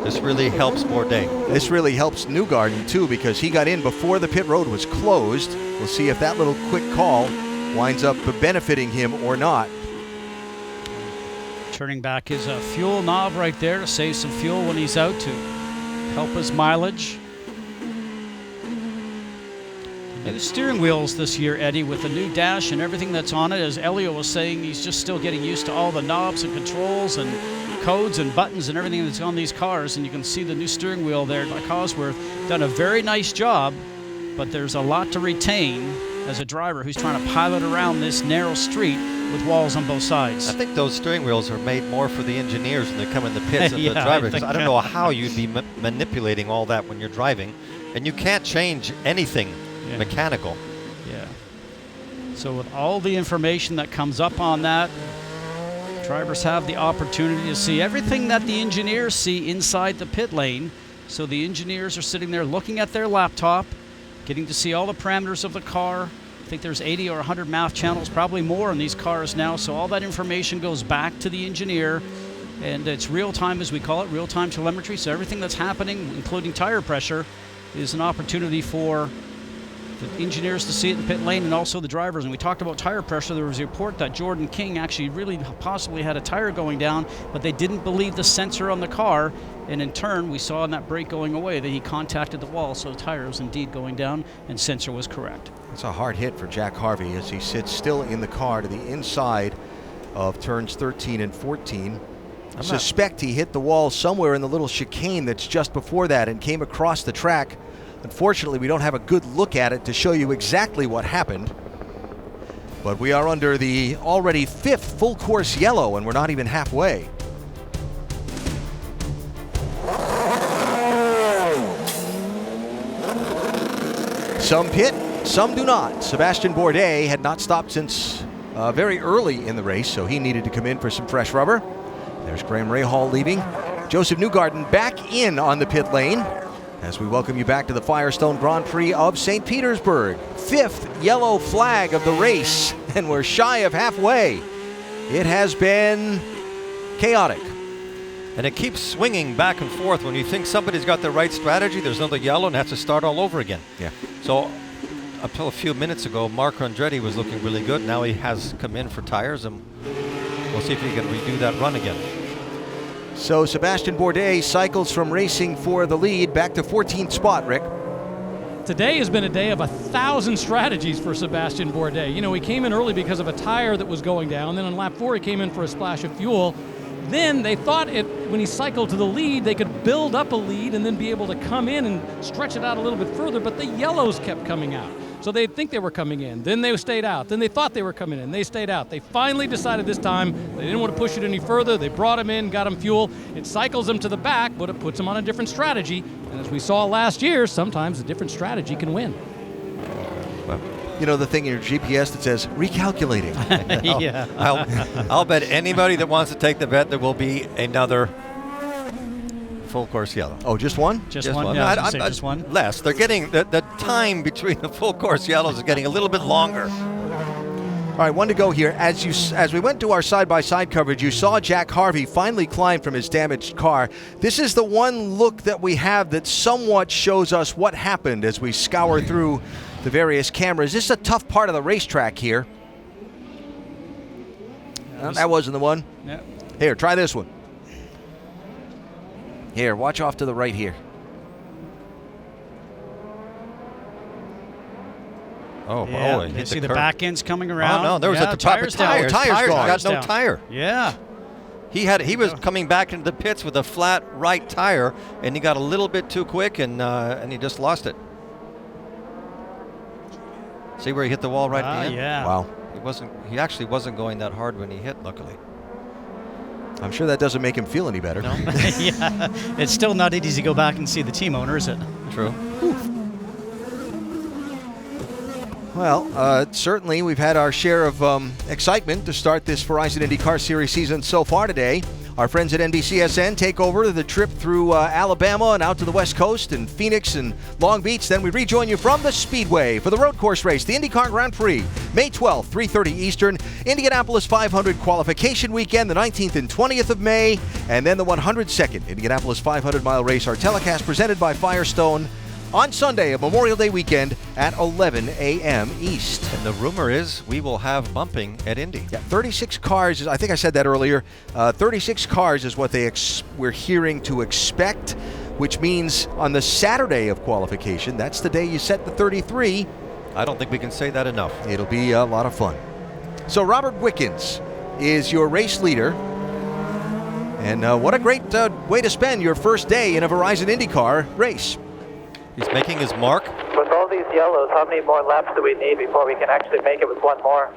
This really helps Bourdais. This really helps Newgarden, too, because he got in before the pit road was closed. We'll see if that little quick call winds up benefiting him or not. Turning back his fuel knob right there to save some fuel when he's out to help his mileage. New steering wheels this year, Eddie, with the new dash and everything that's on it. As Elio was saying, he's just still getting used to all the knobs and controls and codes and buttons and everything that's on these cars, and you can see the new steering wheel there by Cosworth. Done a very nice job, but there's a lot to retain as a driver who's trying to pilot around this narrow street with walls on both sides. I think those steering wheels are made more for the engineers when they come in the pits and Yeah, the drivers. I I don't know how you'd be manipulating all that when you're driving, and you can't change anything mechanical. Yeah. So with all the information that comes up on that, drivers have the opportunity to see everything that the engineers see inside the pit lane. So the engineers are sitting there looking at their laptop, getting to see all the parameters of the car. I think there's 80 or 100 math channels, probably more in these cars now. So all that information goes back to the engineer, and it's real time, as we call it, real time telemetry. So everything that's happening, including tire pressure, is an opportunity for the engineers to see it in the pit lane and also the drivers. And we talked about tire pressure. There was a report that Jordan King actually really possibly had a tire going down, but they didn't believe the sensor on the car. And in turn, we saw in that brake going away that he contacted the wall, so the tire was indeed going down and sensor was correct. It's a hard hit for Jack Harvey as he sits still in the car to the inside of turns 13 and 14. I suspect he hit the wall somewhere in the little chicane that's just before that and came across the track. Unfortunately, we don't have a good look at it to show you exactly what happened. But we are under the already 5th full course yellow, and we're not even halfway. Some pit, some do not. Sebastian Bourdais had not stopped since very early in the race, so he needed to come in for some fresh rubber. There's Graham Rahal leaving. Joseph Newgarden back in on the pit lane as we welcome you back to the Firestone Grand Prix of St. Petersburg. 5th yellow flag of the race, and we're shy of halfway. It has been chaotic. And it keeps swinging back and forth. When you think somebody's got the right strategy, there's another yellow and has to start all over again. Yeah. So up until a few minutes ago, Marco Andretti was looking really good. Now he has come in for tires, and we'll see if he can redo that run again. So Sebastian Bourdais cycles from racing for the lead back to 14th spot, Rick. Today has been a day of 1,000 strategies for Sebastian Bourdais. You know, he came in early because of a tire that was going down. Then on lap 4, he came in for a splash of fuel. Then they thought when he cycled to the lead, they could build up a lead and then be able to come in and stretch it out a little bit further, but the yellows kept coming out. So they'd think they were coming in. Then they stayed out. Then they thought they were coming in. They stayed out. They finally decided this time they didn't want to push it any further. They brought him in, got him fuel. It cycles him to the back, but it puts him on a different strategy. And as we saw last year, sometimes a different strategy can win. Well, you know the thing in your GPS that says recalculating. Yeah. I'll bet anybody that wants to take the bet there will be another full course yellow. Oh, just one? Just one. Yeah, just one. Less. They're getting the time between the full course yellows is getting a little bit longer. All right, one to go here. As we went to our side-by-side coverage, you saw Jack Harvey finally climb from his damaged car. This is the one look that we have that somewhat shows us what happened as we scour through the various cameras. This is a tough part of the racetrack here. That wasn't the one. Yeah. Here, try this one. Here, watch off to the right here. Oh, yeah. boy. You see the back ends coming around. Oh, no, there was a tires down. Tire's gone. Got no tire. Yeah. He was coming back into the pits with a flat right tire, and he got a little bit too quick, and he just lost it. See where he hit the wall right at the end? Yeah. Wow. He actually wasn't going that hard when he hit, luckily. I'm sure that doesn't make him feel any better. No? Yeah. It's still not easy to go back and see the team owner, is it? True. Well, certainly we've had our share of excitement to start this Verizon IndyCar Series season so far today. Our friends at NBCSN take over the trip through Alabama and out to the West Coast and Phoenix and Long Beach. Then we rejoin you from the Speedway for the road course race, the IndyCar Grand Prix, May 12th, 3:30 Eastern, Indianapolis 500 qualification weekend, the 19th and 20th of May, and then the 102nd Indianapolis 500-mile race. Our telecast presented by Firestone on Sunday of Memorial Day weekend at 11 a.m. East. And the rumor is we will have bumping at Indy. Yeah, 36 cars. I think I said that earlier. 36 cars is what we're hearing to expect, which means on the Saturday of qualification, that's the day you set the 33. I don't think we can say that enough. It'll be a lot of fun. So Robert Wickens is your race leader. And what a great way to spend your first day in a Verizon IndyCar race. He's making his mark. With all these yellows, how many more laps do we need before we can actually make it with one more?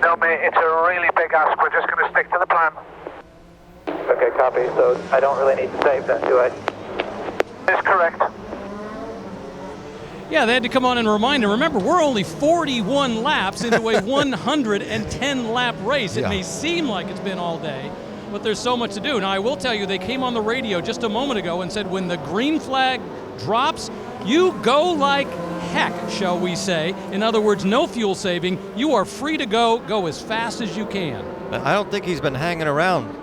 No, mate, it's a really big ask. We're just going to stick to the plan. Okay, copy. So I don't really need to save then, do I? That's correct. Yeah, they had to come on and remind him. Remember, we're only 41 laps into a 110-lap race. It may seem like it's been all day, but there's so much to do. Now, I will tell you, they came on the radio just a moment ago and said when the green flag drops, you go like heck, shall we say. In other words, no fuel saving. You are free to go as fast as you can. I don't think he's been hanging around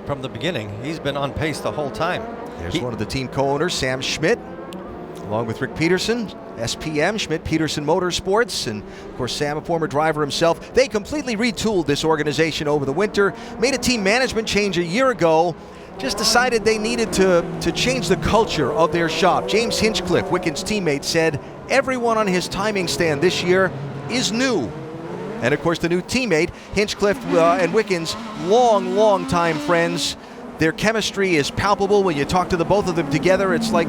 from the beginning. He's been on pace the whole time. There's one of the team co-owners, Sam Schmidt, along with Rick Peterson, SPM, Schmidt-Peterson Motorsports, and of course Sam, a former driver himself. They completely retooled this organization over the winter, made a team management change a year ago, just decided they needed to change the culture of their shop. James Hinchcliffe, Wickens' teammate, said everyone on his timing stand this year is new. And of course the new teammate, Hinchcliffe and Wickens, long time friends. Their chemistry is palpable when you talk to the both of them together. It's like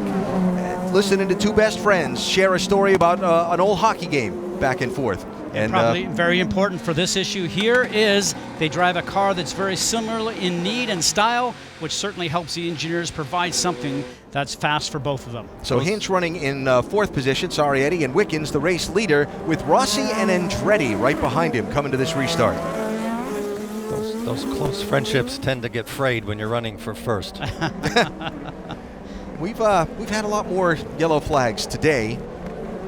listening to two best friends share a story about an old hockey game back and forth. And probably very important for this issue here is they drive a car that's very similar in need and style, which certainly helps the engineers provide something that's fast for both of them. So Hinch running in fourth position, sorry Eddie, and Wickens the race leader with Rossi and Andretti right behind him coming to this restart. Those close friendships tend to get frayed when you're running for first. We've had a lot more yellow flags today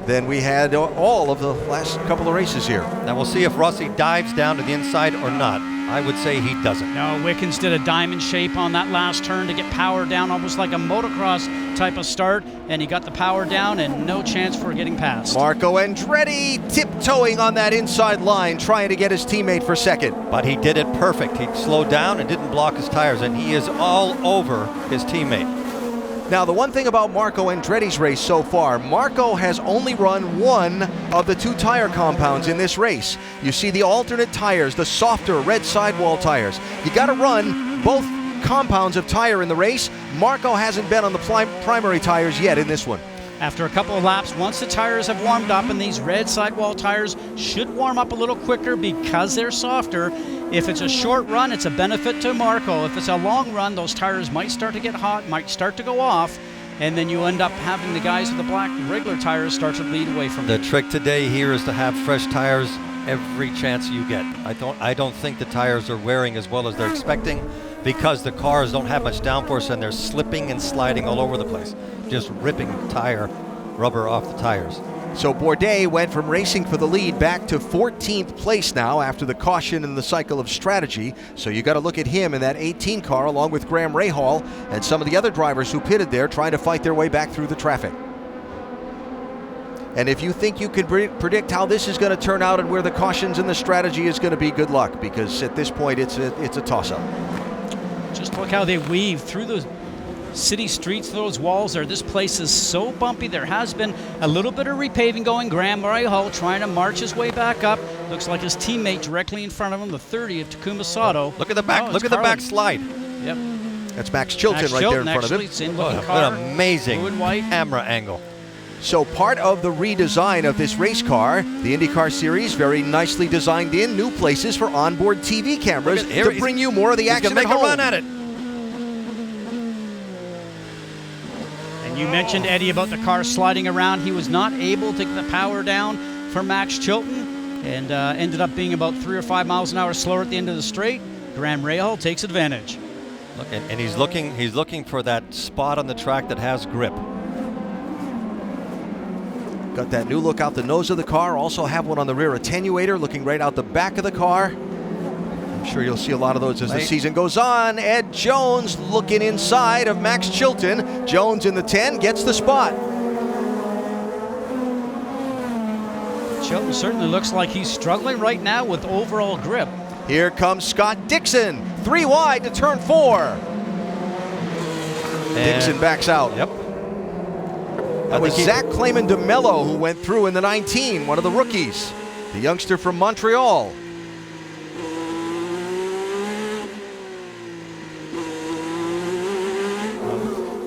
than we had all of the last couple of races here. Now we'll see if Rossi dives down to the inside or not. I would say he doesn't. No, Wickens did a diamond shape on that last turn to get power down, almost like a motocross type of start, and he got the power down and no chance for getting past. Marco Andretti tiptoeing on that inside line, trying to get his teammate for second. But he did it perfect. He slowed down and didn't block his tires, and he is all over his teammate. Now, the one thing about Marco Andretti's race so far, Marco has only run one of the 2 tire compounds in this race. You see the alternate tires, the softer red sidewall tires. You got to run both compounds of tire in the race. Marco hasn't been on the primary tires yet in this one. After a couple of laps, once the tires have warmed up, and these red sidewall tires should warm up a little quicker because they're softer. If it's a short run, it's a benefit to Marco. If it's a long run, those tires might start to get hot, might start to go off, and then you end up having the guys with the black regular tires start to lead away from The you. trick today here is to have fresh tires every chance you get. I don't think the tires are wearing as well as they're expecting, because the cars don't have much downforce and they're slipping and sliding all over the place, just ripping tire rubber off the tires. So Bourdais went from racing for the lead back to 14th place now after the caution in the cycle of strategy. So you got to look at him in that 18 car along with Graham Rahal and some of the other drivers who pitted there trying to fight their way back through the traffic. And if you think you can predict how this is going to turn out and where the cautions and the strategy is going to be, good luck, because at this point it's a toss-up. Just look how they weave through the city streets, those walls there. This place is so bumpy. There has been a little bit of repaving going. Graham Rahal trying to march his way back up. Looks like his teammate directly in front of him, the 30 of Takuma Sato. Look at the back. Look at the back slide. Yep. That's Max Chilton right there in front of him. It's in What looking car. an amazing Blue and white. camera angle. So part of the redesign of this race car, the IndyCar Series, very nicely designed in new places for onboard TV cameras to bring you more of the action He's gonna at make home. a run at it. You mentioned, Eddie, about the car sliding around. He was not able to get the power down for Max Chilton and ended up being about 3 or 5 miles an hour slower at the end of the straight. Graham Rahal takes advantage. Look, and he's looking for that spot on the track that has grip. Got that new look out the nose of the car. Also have one on the rear attenuator looking right out the back of the car. I'm sure you'll see a lot of those as the season goes on. Ed Jones looking inside of Max Chilton. Jones in the 10 gets the spot. Chilton certainly looks like he's struggling right now with overall grip. Here comes Scott Dixon. 3 wide to turn 4. Dixon backs out. Yep. That was Zach Clayman DeMello who went through in the 19, one of the rookies. The youngster from Montreal.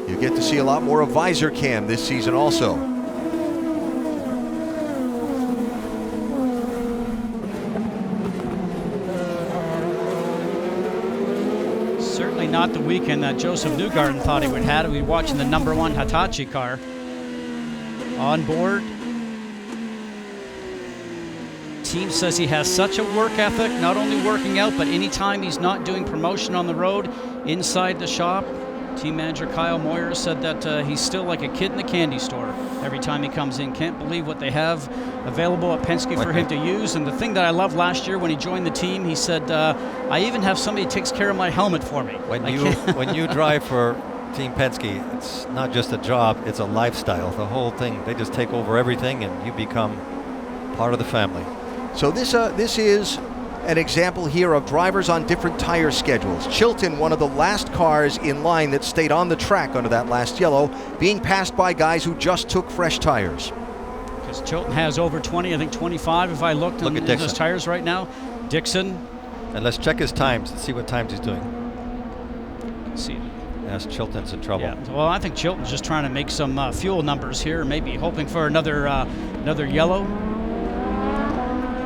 You get to see a lot more of Visor Cam this season also. Certainly not the weekend that Joseph Newgarden thought he would have. We'd be watching the #1 Hitachi car on board. Team says he has such a work ethic, not only working out, but anytime he's not doing promotion on the road, inside the shop. Team manager Kyle Moyer said that he's still like a kid in the candy store every time he comes in. Can't believe what they have available at Penske for him to use. And the thing that I loved last year when he joined the team, he said, I even have somebody who takes care of my helmet for me. When you drive for Team Penske, it's not just a job, it's a lifestyle. The whole thing, they just take over everything and you become part of the family. So this is an example here of drivers on different tire schedules. Chilton, one of the last cars in line that stayed on the track under that last yellow, being passed by guys who just took fresh tires. Because Chilton has over 20, I think 25 if I looked at his tires right now. Dixon. And let's check his times and see what times he's doing. Let's see. Yes, Chilton's in trouble. Yeah. Well, I think Chilton's just trying to make some fuel numbers here, maybe hoping for another yellow.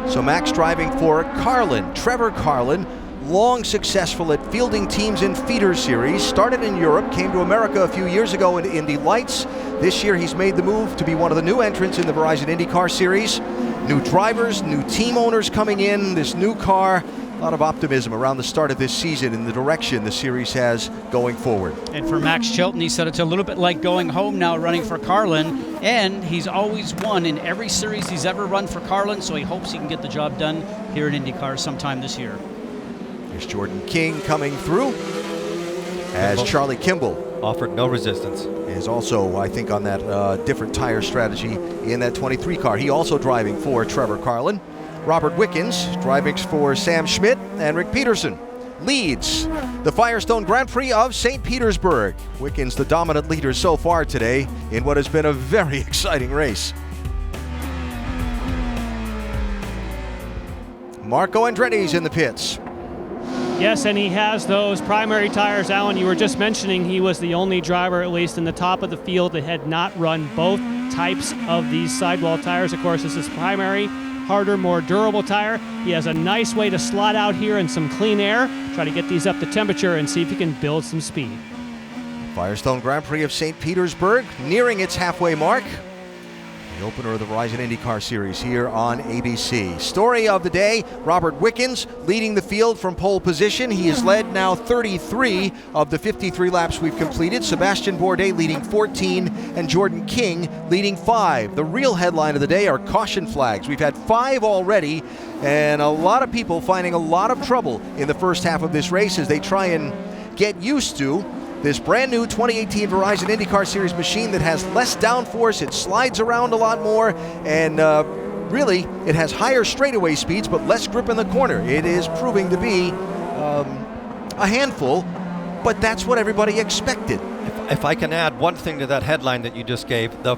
So Max driving for Carlin, Trevor Carlin, long successful at fielding teams in feeder series, started in Europe, came to America a few years ago in Indy Lights. This year he's made the move to be one of the new entrants in the Verizon IndyCar Series. New drivers, new team owners coming in, this new car. A lot of optimism around the start of this season in the direction the series has going forward. And for Max Chilton, he said it's a little bit like going home now running for Carlin, and he's always won in every series he's ever run for Carlin, so he hopes he can get the job done here in IndyCar sometime this year. Here's Jordan King coming through as Charlie Kimball offered no resistance. Is also, I think, on that different tire strategy in that 23 car. He also driving for Trevor Carlin. Robert Wickens driving for Sam Schmidt, and Rick Peterson leads the Firestone Grand Prix of St. Petersburg. Wickens the dominant leader so far today in what has been a very exciting race. Marco Andretti's in the pits. Yes, and he has those primary tires. Alan, you were just mentioning he was the only driver, at least in the top of the field, that had not run both types of these sidewall tires. Of course, this is primary, harder, more durable tire. He has a nice way to slot out here in some clean air, try to get these up to temperature and see if he can build some speed. Firestone Grand Prix of St. Petersburg nearing its halfway mark. The opener of the Verizon IndyCar Series here on ABC. Story of the day, Robert Wickens leading the field from pole position. He has led now 33 of the 53 laps we've completed. Sebastian Bourdais leading 14 and Jordan King leading 5. The real headline of the day are caution flags. We've had 5 already, and a lot of people finding a lot of trouble in the first half of this race as they try and get used to this brand new 2018 Verizon IndyCar Series machine that has less downforce, it slides around a lot more, and really it has higher straightaway speeds but less grip in the corner. It is proving to be a handful, but that's what everybody expected. If I can add one thing to that headline that you just gave, the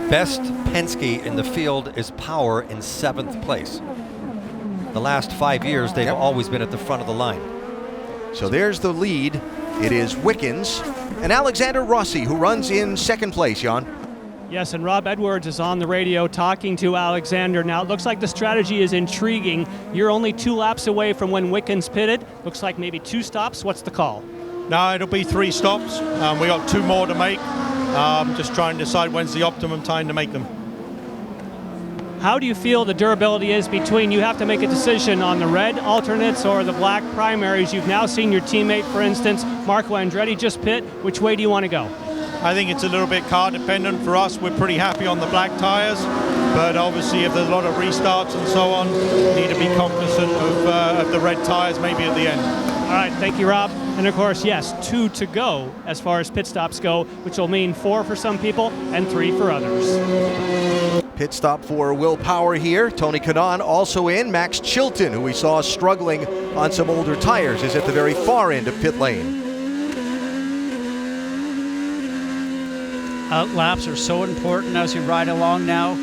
best Penske in the field is Power in 7th place. The last 5 years, they've always been at the front of the line. So there's the lead. It is Wickens and Alexander Rossi who runs in 2nd place, Jan. Yes, and Rob Edwards is on the radio talking to Alexander. Now, it looks like the strategy is intriguing. You're only 2 laps away from when Wickens pitted. Looks like maybe 2 stops. What's the call? No, it'll be 3 stops. We got 2 more to make. Just trying to decide when's the optimum time to make them. How do you feel the durability is between, you have to make a decision on the red alternates or the black primaries? You've now seen your teammate, for instance, Marco Andretti just pit. Which way do you want to go? I think it's a little bit car dependent for us. We're pretty happy on the black tires, but obviously if there's a lot of restarts and so on, need to be cognizant of the red tires maybe at the end. All right, thank you, Rob. And of course, yes, 2 to go as far as pit stops go, which will mean 4 for some people and 3 for others. Pit stop for Will Power here. Tony Kanaan also in. Max Chilton, who we saw struggling on some older tires, is at the very far end of pit lane. Laps are so important as you ride along now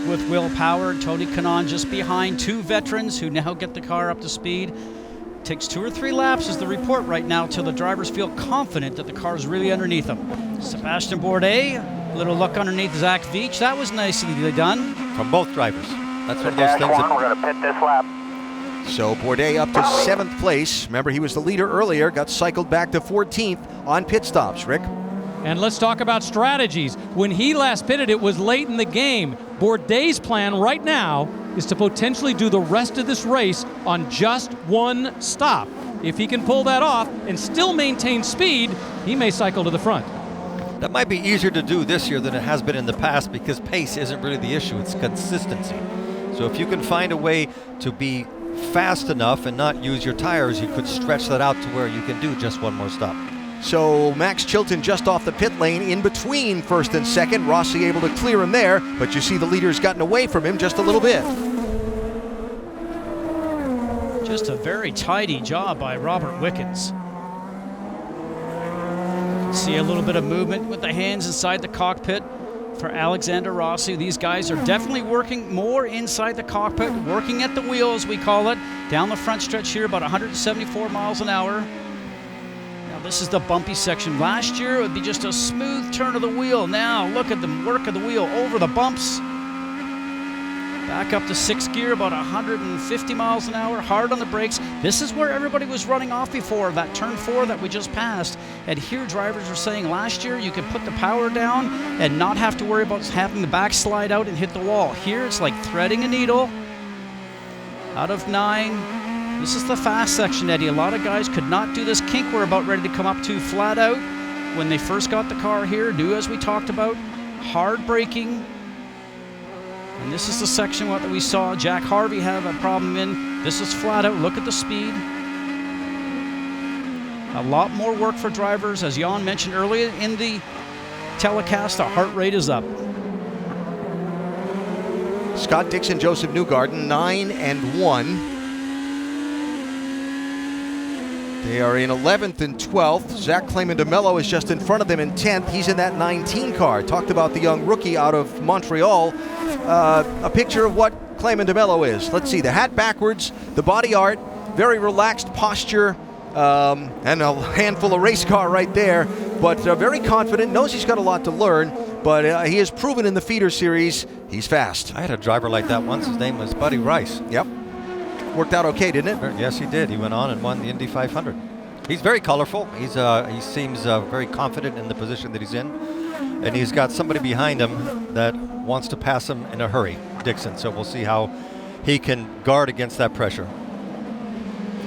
with Will Power. Tony Kanaan just behind 2 veterans who now get the car up to speed. Takes 2 or 3 laps is the report right now till the drivers feel confident that the car is really underneath them. Sebastian Bourdais, little look underneath Zach Veach. That was nicely done. From both drivers. That's one of those things that... We're going to pit this lap. So Bourdais up to 7th place. Remember, he was the leader earlier, got cycled back to 14th on pit stops. Rick? And let's talk about strategies. When he last pitted, it was late in the game. Bourdais' plan right now is to potentially do the rest of this race on just 1 stop. If he can pull that off and still maintain speed, he may cycle to the front. That might be easier to do this year than it has been in the past because pace isn't really the issue, it's consistency. So if you can find a way to be fast enough and not use your tires, you could stretch that out to where you can do just 1 more stop. So Max Chilton just off the pit lane in between 1st and 2nd. Rossi able to clear him there, but you see the leader's gotten away from him just a little bit. Just a very tidy job by Robert Wickens. See a little bit of movement with the hands inside the cockpit for Alexander Rossi. These guys are definitely working more inside the cockpit, working at the wheel, as we call it, down the front stretch here, about 174 miles an hour. Now this is the bumpy section. Last year it would be just a smooth turn of the wheel. Now look at the work of the wheel over the bumps. Back up to 6th gear, about 150 miles an hour, hard on the brakes. This is where everybody was running off before, that turn 4 that we just passed. And here drivers were saying last year you could put the power down and not have to worry about having the back slide out and hit the wall. Here it's like threading a needle. Out of 9. This is the fast section, Eddie. A lot of guys could not do this kink we're about ready to come up to flat out. When they first got the car here, new as we talked about, hard braking. And this is the section that we saw Jack Harvey have a problem in. This is flat out. Look at the speed. A lot more work for drivers. As Jan mentioned earlier in the telecast, the heart rate is up. Scott Dixon, Joseph Newgarden, 9 and 1. They are in 11th and 12th. Zach Clayman DeMello is just in front of them in 10th. He's in that 19 car. Talked about the young rookie out of Montreal. A picture of what Clayman DeMello is. Let's see, the hat backwards, the body art, very relaxed posture, and a handful of race car right there. But very confident, knows he's got a lot to learn, but he has proven in the feeder series he's fast. I had a driver like that once. His name was Buddy Rice. Yep. Worked out okay, didn't it? Yes, he did. He went on and won the Indy 500. He's very colorful. He seems very confident in the position that he's in. And he's got somebody behind him that wants to pass him in a hurry, Dixon. So we'll see how he can guard against that pressure.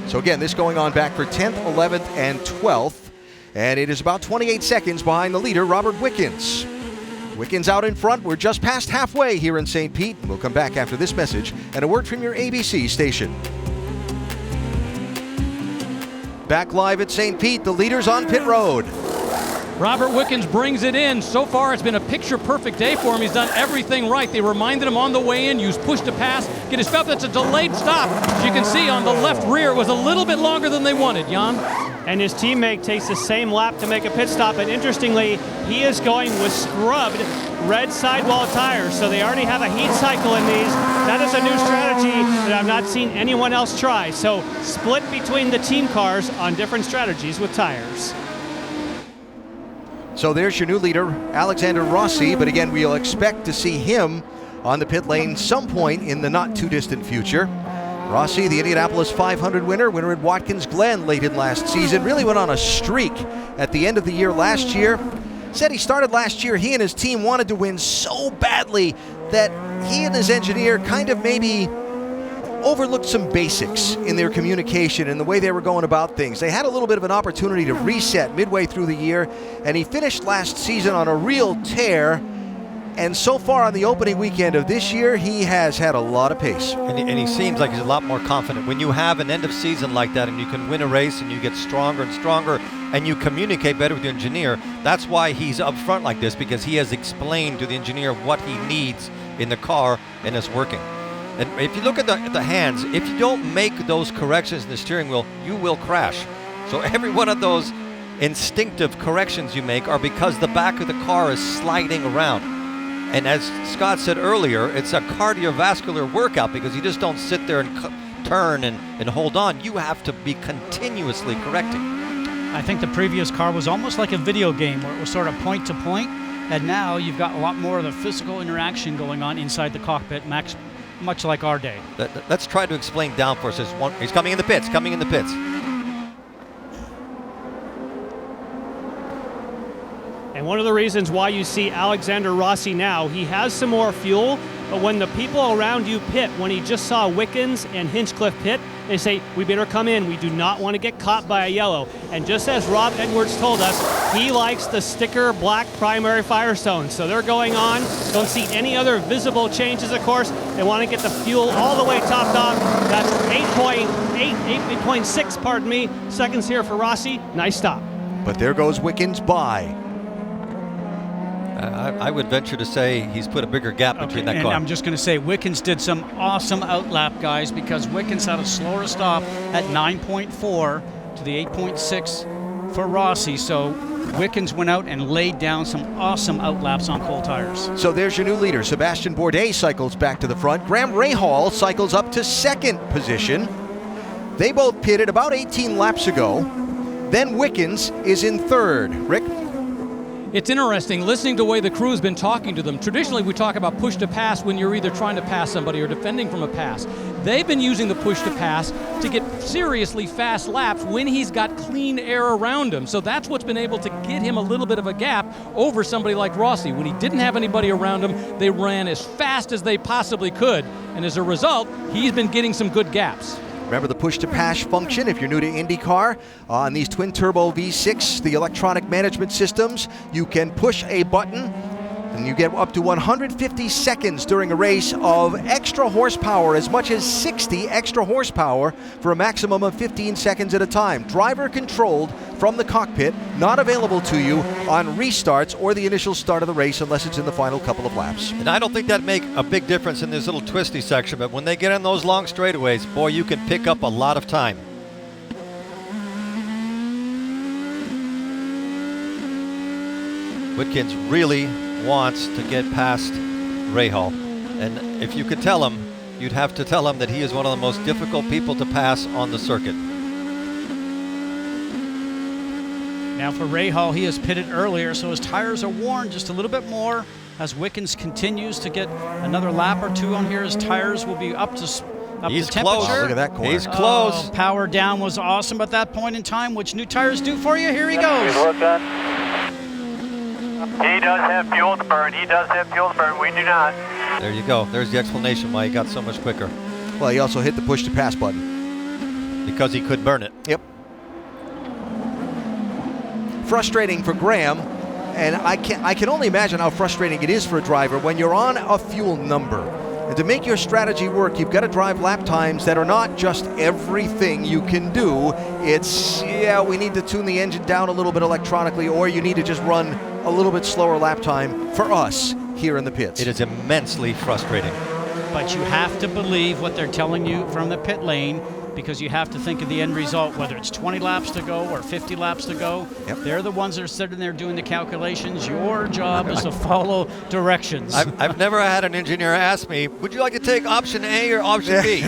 So again, this going on back for 10th, 11th, and 12th. And it is about 28 seconds behind the leader, Robert Wickens. Wickens out in front. We're just past halfway here in St. Pete. We'll come back after this message and a word from your ABC station. Back live at St. Pete, the leaders on pit road. Robert Wickens brings it in. So far, it's been a picture-perfect day for him. He's done everything right. They reminded him on the way in, use push to pass, get his stop. That's a delayed stop. As you can see on the left rear, it was a little bit longer than they wanted, Jan. And his teammate takes the same lap to make a pit stop, and interestingly, he is going with scrubbed red sidewall tires, so they already have a heat cycle in these. That is a new strategy that I've not seen anyone else try. So split between the team cars on different strategies with tires. So there's your new leader, Alexander Rossi, but again, we'll expect to see him on the pit lane some point in the not too distant future. Rossi, the Indianapolis 500 winner at Watkins Glen late in last season, really went on a streak at the end of the year last year. Said he started last year, he and his team wanted to win so badly that he and his engineer kind of maybe overlooked some basics in their communication and the way they were going about things. They had a little bit of an opportunity to reset midway through the year, and he finished last season on a real tear. And so far on the opening weekend of this year, he has had a lot of pace. And he seems like he's a lot more confident. When you have an end of season like that and you can win a race and you get stronger and stronger and you communicate better with your engineer, that's why he's up front like this, because he has explained to the engineer what he needs in the car and it's working. And if you look at the hands, if you don't make those corrections in the steering wheel, you will crash. So every one of those instinctive corrections you make are because the back of the car is sliding around. And as Scott said earlier, it's a cardiovascular workout because you just don't sit there and turn and hold on. You have to be continuously correcting. I think the previous car was almost like a video game where it was sort of point to point, and now you've got a lot more of the physical interaction going on inside the cockpit, much like our day. Let's try to explain downforce. He's coming in the pits, And one of the reasons why you see Alexander Rossi now, he has some more fuel, but when the people around you pit, when he just saw Wickens and Hinchcliffe pit, they say, we better come in. We do not want to get caught by a yellow. And just as Rob Edwards told us, he likes the sticker black primary Firestone. So they're going on. Don't see any other visible changes, of course. They want to get the fuel all the way topped off. That's 8.6, seconds here for Rossi. Nice stop. But there goes Wickens by. I would venture to say he's put a bigger gap between that car. And I'm just going to say Wickens did some awesome outlap, guys, because Wickens had a slower stop at 9.4 to the 8.6 for Rossi. So Wickens went out and laid down some awesome outlaps on cold tires. So there's your new leader. Sebastian Bourdais cycles back to the front. Graham Rahal cycles up to second position. They both pitted about 18 laps ago. Then Wickens is in third. Rick? It's interesting listening to the way the crew's been talking to them. Traditionally, we talk about push to pass when you're either trying to pass somebody or defending from a pass. They've been using the push to pass to get seriously fast laps when he's got clean air around him. So that's what's been able to get him a little bit of a gap over somebody like Rossi. When he didn't have anybody around him, they ran as fast as they possibly could. And as a result, he's been getting some good gaps. Remember the push-to-pass function if you're new to IndyCar. On these twin-turbo V6, the electronic management systems, you can push a button and you get up to 150 seconds during a race of extra horsepower, as much as 60 extra horsepower for a maximum of 15 seconds at a time. Driver-controlled from the cockpit, not available to you on restarts or the initial start of the race unless it's in the final couple of laps. And I don't think that'd make a big difference in this little twisty section, but when they get in those long straightaways, boy, you can pick up a lot of time. Witkins really wants to get past Rahal, and if you could tell him, you'd have to tell him that he is one of the most difficult people to pass on the circuit. Now for Rahal, he has pitted earlier, so his tires are worn just a little bit more. As Witkins continues to get another lap or two on here, his tires will be up to temperature. Close. Oh, look at that corner. He's close. Oh, power down was awesome at that point in time. Which new tires do for you? Here he goes. He does have fuel to burn. He does have fuel to burn. We do not. There you go. There's the explanation why he got so much quicker. Well, he also hit the push to pass button. Because he could burn it. Yep. Frustrating for Graham, and I can only imagine how frustrating it is for a driver when you're on a fuel number. And to make your strategy work, you've got to drive lap times that are not just everything you can do. It's, yeah, we need to tune the engine down a little bit electronically, or you need to just run a little bit slower lap time for us here in the pits. It is immensely frustrating. But you have to believe what they're telling you from the pit lane, because you have to think of the end result, whether it's 20 laps to go or 50 laps to go. Yep. They're the ones that are sitting there doing the calculations. Your job is to follow directions. I've never had an engineer ask me, would you like to take option A or option B?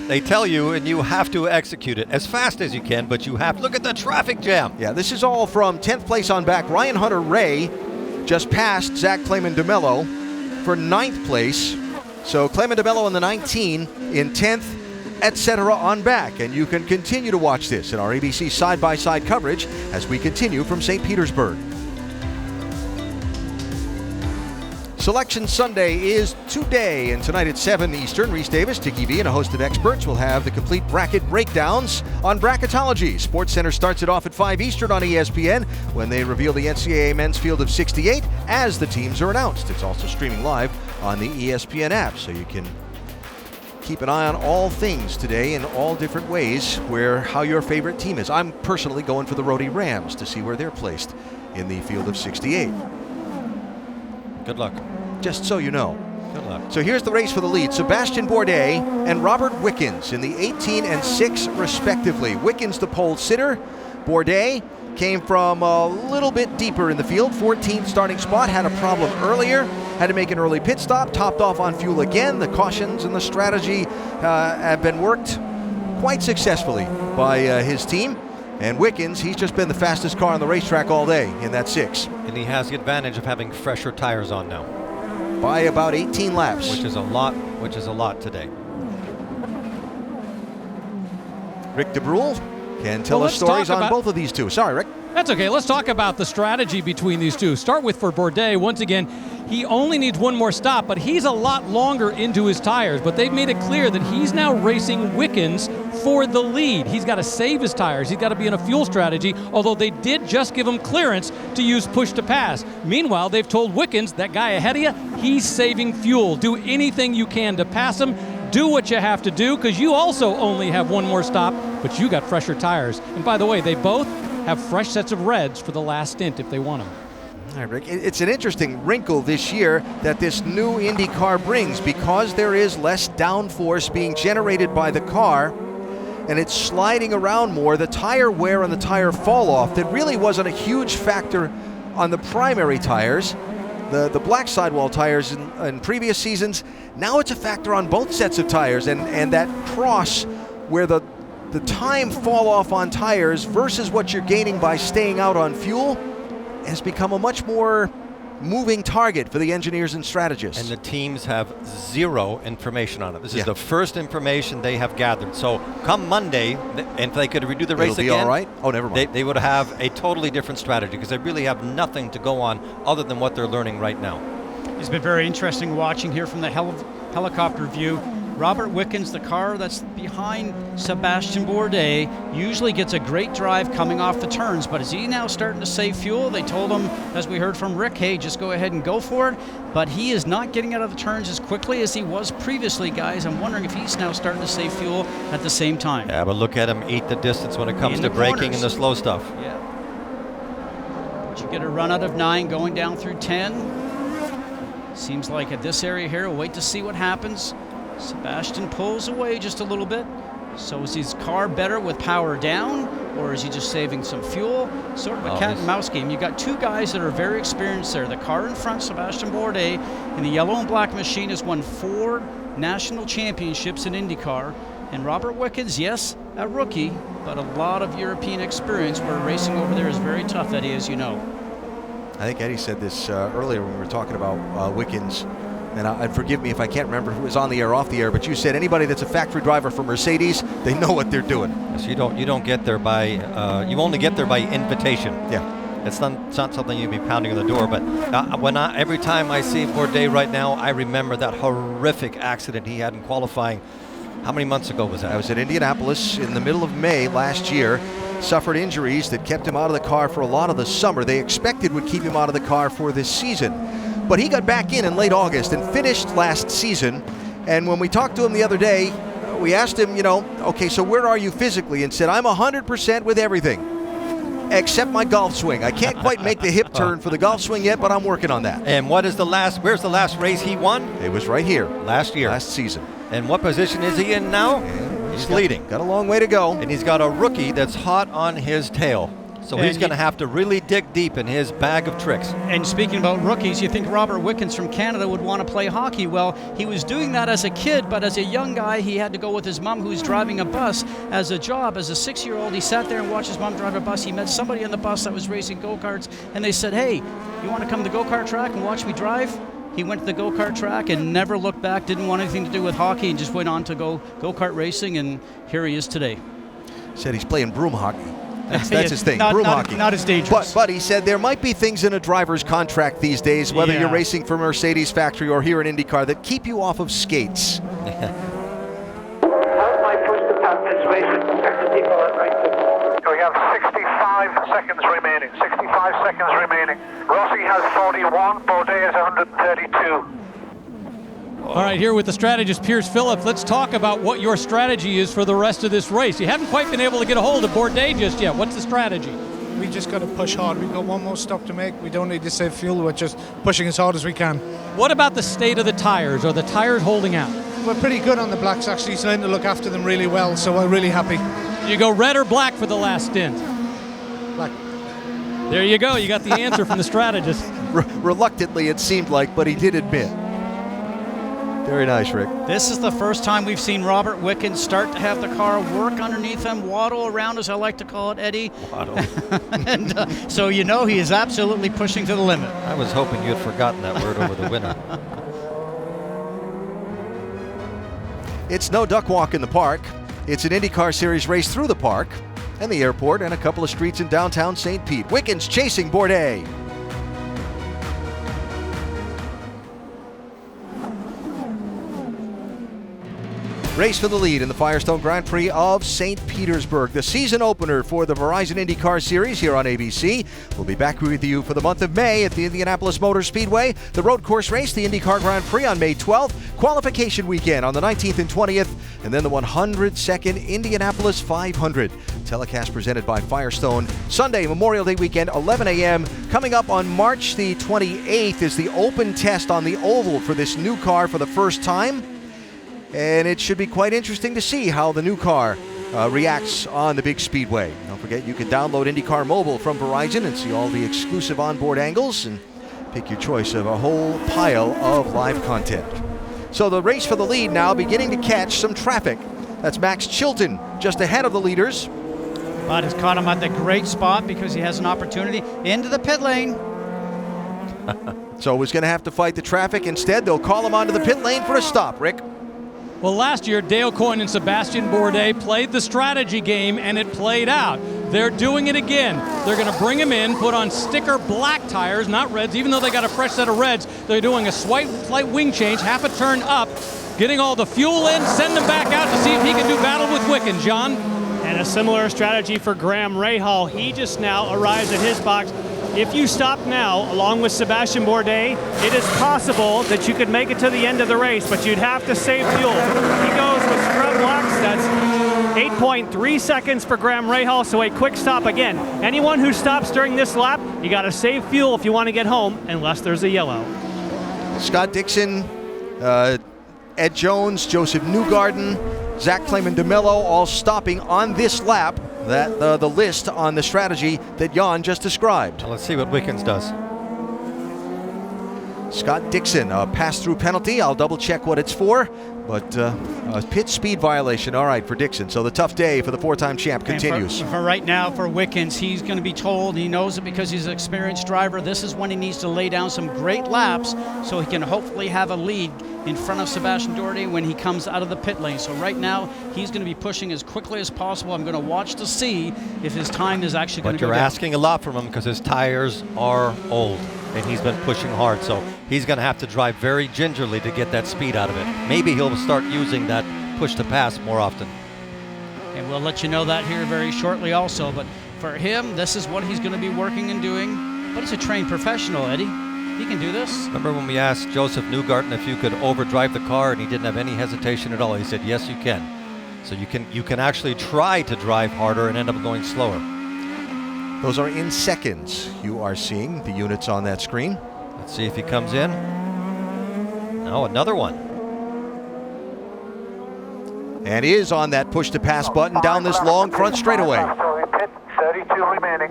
They tell you, and you have to execute it as fast as you can, but you have to look at the traffic jam. Yeah, this is all from 10th place on back. Ryan Hunter-Reay just passed Zach Clayman DeMello for 9th place. So Clayman DeMello in the 19, in 10th, etc. on back. And you can continue to watch this in our ABC side-by-side coverage as we continue from St. Petersburg. Selection Sunday is today, and tonight at 7 Eastern, Reese Davis, Tiki V, and a host of experts will have the complete bracket breakdowns on Bracketology. SportsCenter starts it off at 5 Eastern on ESPN when they reveal the NCAA men's field of 68 as the teams are announced. It's also streaming live on the ESPN app, so you can keep an eye on all things today in all different ways how your favorite team is. I'm personally going for the Rhodey Rams to see where they're placed in the field of 68. Good luck. Just so you know. Good luck. So here's the race for the lead. Sebastian Bourdais and Robert Wickens in the 18 and 6 respectively. Wickens the pole sitter. Bourdais came from a little bit deeper in the field. 14th starting spot. Had a problem earlier. Had to make an early pit stop. Topped off on fuel again. The cautions and the strategy have been worked quite successfully by his team. And Wickens, he's just been the fastest car on the racetrack all day in that 6. And he has the advantage of having fresher tires on now. By about 18 laps. Which is a lot today. Rick DeBrule can tell us stories on both of these two. Sorry, Rick. That's okay. Let's talk about the strategy between these two. Start with for Bourdais. Once again, he only needs one more stop, but he's a lot longer into his tires. But they've made it clear that he's now racing Wickens for the lead. He's got to save his tires. He's got to be in a fuel strategy, although they did just give him clearance to use push to pass. Meanwhile, they've told Wickens, that guy ahead of you, he's saving fuel. Do anything you can to pass him. Do what you have to do, because you also only have one more stop, but you got fresher tires. And by the way, they both have fresh sets of reds for the last stint if they want them. All right, Rick. It's an interesting wrinkle this year that this new IndyCar brings, because there is less downforce being generated by the car and it's sliding around more. The tire wear and the tire fall off that really wasn't a huge factor on the primary tires, the black sidewall tires in previous seasons. Now it's a factor on both sets of tires, and that cross where the time fall off on tires versus what you're gaining by staying out on fuel has become a much more moving target for the engineers and strategists. And the teams have zero information on it. This is the first information they have gathered. So come Monday, and if they could redo the race It'll be again, all right? Oh, never mind. They would have a totally different strategy, because they really have nothing to go on other than what they're learning right now. It's been very interesting watching here from the helicopter view. Robert Wickens, the car that's behind Sebastian Bourdais, usually gets a great drive coming off the turns, but is he now starting to save fuel? They told him, as we heard from Rick, hey, just go ahead and go for it, but he is not getting out of the turns as quickly as he was previously, guys. I'm wondering if he's now starting to save fuel at the same time. Yeah, but look at him eat the distance when it comes to braking and the slow stuff. Yeah. But you get a run out of 9 going down through 10. Seems like at this area here, we'll wait to see what happens. Sebastian pulls away just a little bit. So is his car better with power down, or is he just saving some fuel? Sort of a cat and mouse game. You got two guys that are very experienced there. The car in front, Sebastian Bourdais, in the yellow and black machine, has won 4 national championships in IndyCar. And Robert Wickens, yes, a rookie, but a lot of European experience where racing over there is very tough, Eddie, as you know. I think Eddie said this earlier when we were talking about Wickens, and forgive me if I can't remember who was on the air or off the air, but you said anybody that's a factory driver for Mercedes, they know what they're doing. So you don't get there by you only get there by invitation. Yeah, it's not something you'd be pounding on the door. But every time I see Bourdais right now, I remember that horrific accident he had in qualifying. How many months ago was that? I was at Indianapolis in the middle of May last year. Suffered injuries that kept him out of the car for a lot of the summer. They expected would keep him out of the car for this season. But he got back in late August and finished last season. And when we talked to him the other day, we asked him, okay, so where are you physically? And said, I'm 100% with everything, except my golf swing. I can't quite make the hip turn for the golf swing yet, but I'm working on that. And where's the last race he won? It was right here. Last year. Last season. And what position is he in now? He's leading. Got a long way to go. And he's got a rookie that's hot on his tail. So he's going to have to really dig deep in his bag of tricks. And speaking about rookies, you think Robert Wickens from Canada would want to play hockey. Well, he was doing that as a kid, but as a young guy, he had to go with his mom, who's driving a bus, as a job. As a 6-year-old, he sat there and watched his mom drive a bus. He met somebody on the bus that was racing go-karts, and they said, hey, you want to come to the go-kart track and watch me drive? He went to the go-kart track and never looked back, didn't want anything to do with hockey, and just went on to go-kart racing, and here he is today. Said he's playing broom hockey. That's his thing, broom hockey. Not as dangerous. But he said there might be things in a driver's contract these days, whether you're racing for Mercedes factory or here in IndyCar, that keep you off of skates. That was my first attempt at this race. We have 65 seconds remaining. 65 seconds remaining. Rossi has 41. Bourdais has 132. All right, here with the strategist Pierce Phillips, let's talk about what your strategy is for the rest of this race. You haven't quite been able to get a hold of Bourdais just yet. What's the strategy? We just got to push hard. We've got one more stop to make. We don't need to save fuel. We're just pushing as hard as we can. What about the state of the tires? Are the tires holding out? We're pretty good on the blacks, actually. He's learned to look after them really well, so we're really happy. You go red or black for the last stint? Black. There you go. You got the answer from the strategist. Reluctantly, it seemed like, but he did admit. Very nice, Rick. This is the first time we've seen Robert Wickens start to have the car work underneath him, waddle around, as I like to call it, Eddie. Waddle. And so he is absolutely pushing to the limit. I was hoping you had forgotten that word over the winter. It's no duck walk in the park. It's an IndyCar Series race through the park and the airport and a couple of streets in downtown St. Pete. Wickens chasing Bourdais. Race for the lead in the Firestone Grand Prix of St. Petersburg, the season opener for the Verizon IndyCar Series here on ABC. We'll be back with you for the month of May at the Indianapolis Motor Speedway, the road course race, the IndyCar Grand Prix on May 12th, qualification weekend on the 19th and 20th, and then the 102nd Indianapolis 500. Telecast presented by Firestone. Sunday, Memorial Day weekend, 11 a.m. Coming up on March the 28th is the open test on the oval for this new car for the first time. And it should be quite interesting to see how the new car reacts on the big speedway. Don't forget, you can download IndyCar Mobile from Verizon and see all the exclusive onboard angles and pick your choice of a whole pile of live content. So the race for the lead now beginning to catch some traffic. That's Max Chilton just ahead of the leaders. But has caught him at the great spot because he has an opportunity into the pit lane. So he's going to have to fight the traffic. Instead, they'll call him onto the pit lane for a stop, Rick. Well, last year, Dale Coyne and Sebastian Bourdais played the strategy game, and it played out. They're doing it again. They're going to bring him in, put on sticker black tires, not reds, even though they got a fresh set of reds. They're doing a slight wing change, half a turn up, getting all the fuel in, send him back out to see if he can do battle with Wickens, John. And a similar strategy for Graham Rahal. He just now arrives at his box. If you stop now, along with Sebastian Bourdais, it is possible that you could make it to the end of the race, but you'd have to save fuel. He goes with scrub blocks. That's 8.3 seconds for Graham Rahal, so a quick stop again. Anyone who stops during this lap, you got to save fuel if you want to get home, unless there's a yellow. Scott Dixon, Ed Jones, Joseph Newgarden, Zach Clayman DeMello all stopping on this lap. That the list on the strategy that Jan just described. Well, let's see what Wickens does. Scott Dixon, a pass-through penalty. I'll double-check what it's for, but a pit speed violation. All right, for Dixon. So the tough day for the four-time champ continues. For right now, for Wickens, he's going to be told, he knows it because he's an experienced driver, this is when he needs to lay down some great laps so he can hopefully have a lead in front of Sebastian Bourdais when he comes out of the pit lane. So right now, he's going to be pushing as quickly as possible. I'm going to watch to see if his time is actually going to go down. But you're asking a lot from him because his tires are old and he's been pushing hard. So he's going to have to drive very gingerly to get that speed out of it. Maybe he'll start using that push to pass more often. And we'll let you know that here very shortly also. But for him, this is what he's going to be working and doing. But he's a trained professional, Eddie. He can do this. Remember when we asked Joseph Newgarden if you could overdrive the car and he didn't have any hesitation at all? He said, yes, you can. So you can actually try to drive harder and end up going slower. Those are in seconds. You are seeing the units on that screen. Let's see if he comes in. No, another one. And he is on that push to pass button down this long front straightaway. 32 remaining.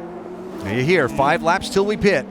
And you hear 5 laps till we pit.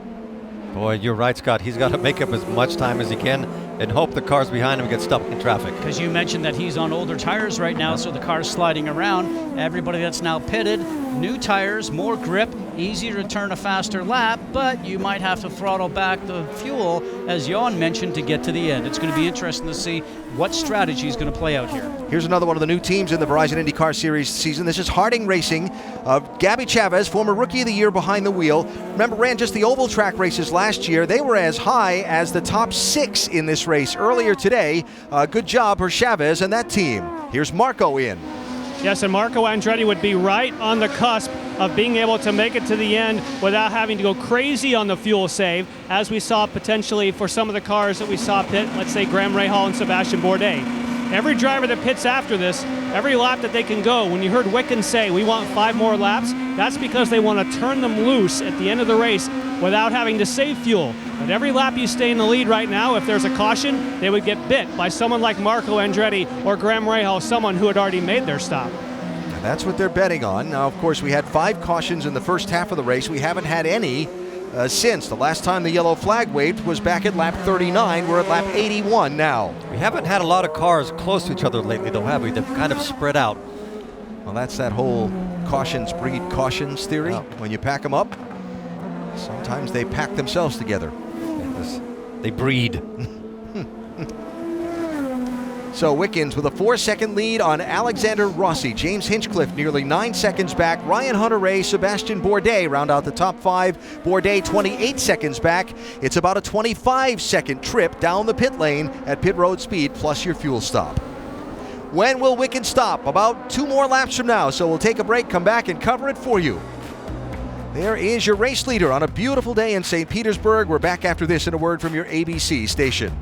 Boy, you're right, Scott. He's got to make up as much time as he can and hope the cars behind him get stuck in traffic. Because you mentioned that he's on older tires right now, so the car's sliding around. Everybody that's now pitted, new tires, more grip, easier to turn a faster lap, but you might have to throttle back the fuel, as Jan mentioned, to get to the end. It's going to be interesting to see what strategy is going to play out here. Here's another one of the new teams in the Verizon IndyCar Series season. This is Harding Racing. Gabi Chavez, former Rookie of the Year behind the wheel. Remember, ran just the oval track races last year. They were as high as the top 6 in this race earlier today. Good job for Chavez and that team. Here's Marco in. Yes, and Marco Andretti would be right on the cusp of being able to make it to the end without having to go crazy on the fuel save, as we saw potentially for some of the cars that we saw pit, let's say Graham Rahal and Sebastian Bourdais. Every driver that pits after this, every lap that they can go, when you heard Wickens say we want 5 more laps, that's because they want to turn them loose at the end of the race without having to save fuel. But every lap you stay in the lead right now, if there's a caution, they would get bit by someone like Marco Andretti or Graham Rahal, someone who had already made their stop. And that's what they're betting on. Now, of course, we had 5 cautions in the first half of the race. We haven't had any since. The last time the yellow flag waved was back at lap 39. We're at lap 81 now. We haven't had a lot of cars close to each other lately, though, have we? They've kind of spread out. Well, that's that whole cautions breed cautions theory. Yeah. When you pack them up, sometimes they pack themselves together. They breed. So Wickens with a 4-second lead on Alexander Rossi. James Hinchcliffe nearly 9 seconds back. Ryan Hunter-Reay, Sebastian Bourdais round out the top 5. Bourdais 28 seconds back. It's about a 25-second trip down the pit lane at pit road speed plus your fuel stop. When will Wickens stop? About 2 more laps from now, so we'll take a break, come back and cover it for you. There is your race leader on a beautiful day in St. Petersburg. We're back after this in a word from your ABC station.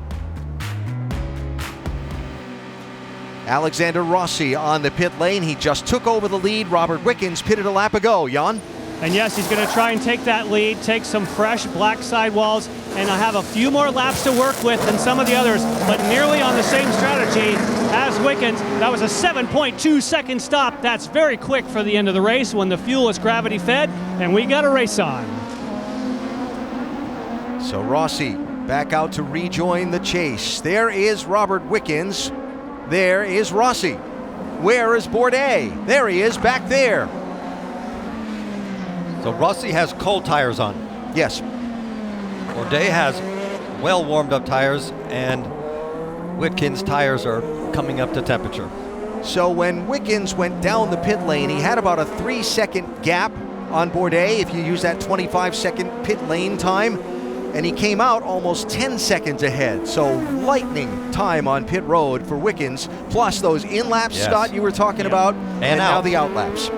Alexander Rossi on the pit lane. He just took over the lead. Robert Wickens pitted a lap ago. Jan? And yes, he's going to try and take that lead, take some fresh black sidewalls, and have a few more laps to work with than some of the others, but nearly on the same strategy as Wickens. That was a 7.2 second stop. That's very quick for the end of the race when the fuel is gravity fed, and we got a race on. So Rossi back out to rejoin the chase. There is Robert Wickens. There is Rossi. Where is Bourdais? There he is, back there. So Rossi has cold tires on. Yes. Bourdais has well warmed up tires, and Wickens' tires are coming up to temperature. So when Wickens went down the pit lane, he had about a 3-second gap on Bourdais if you use that 25-second pit lane time, and he came out almost 10 seconds ahead. So lightning time on pit road for Wickens, plus those in-laps, Yes. Scott, you were talking about, and now the out-laps.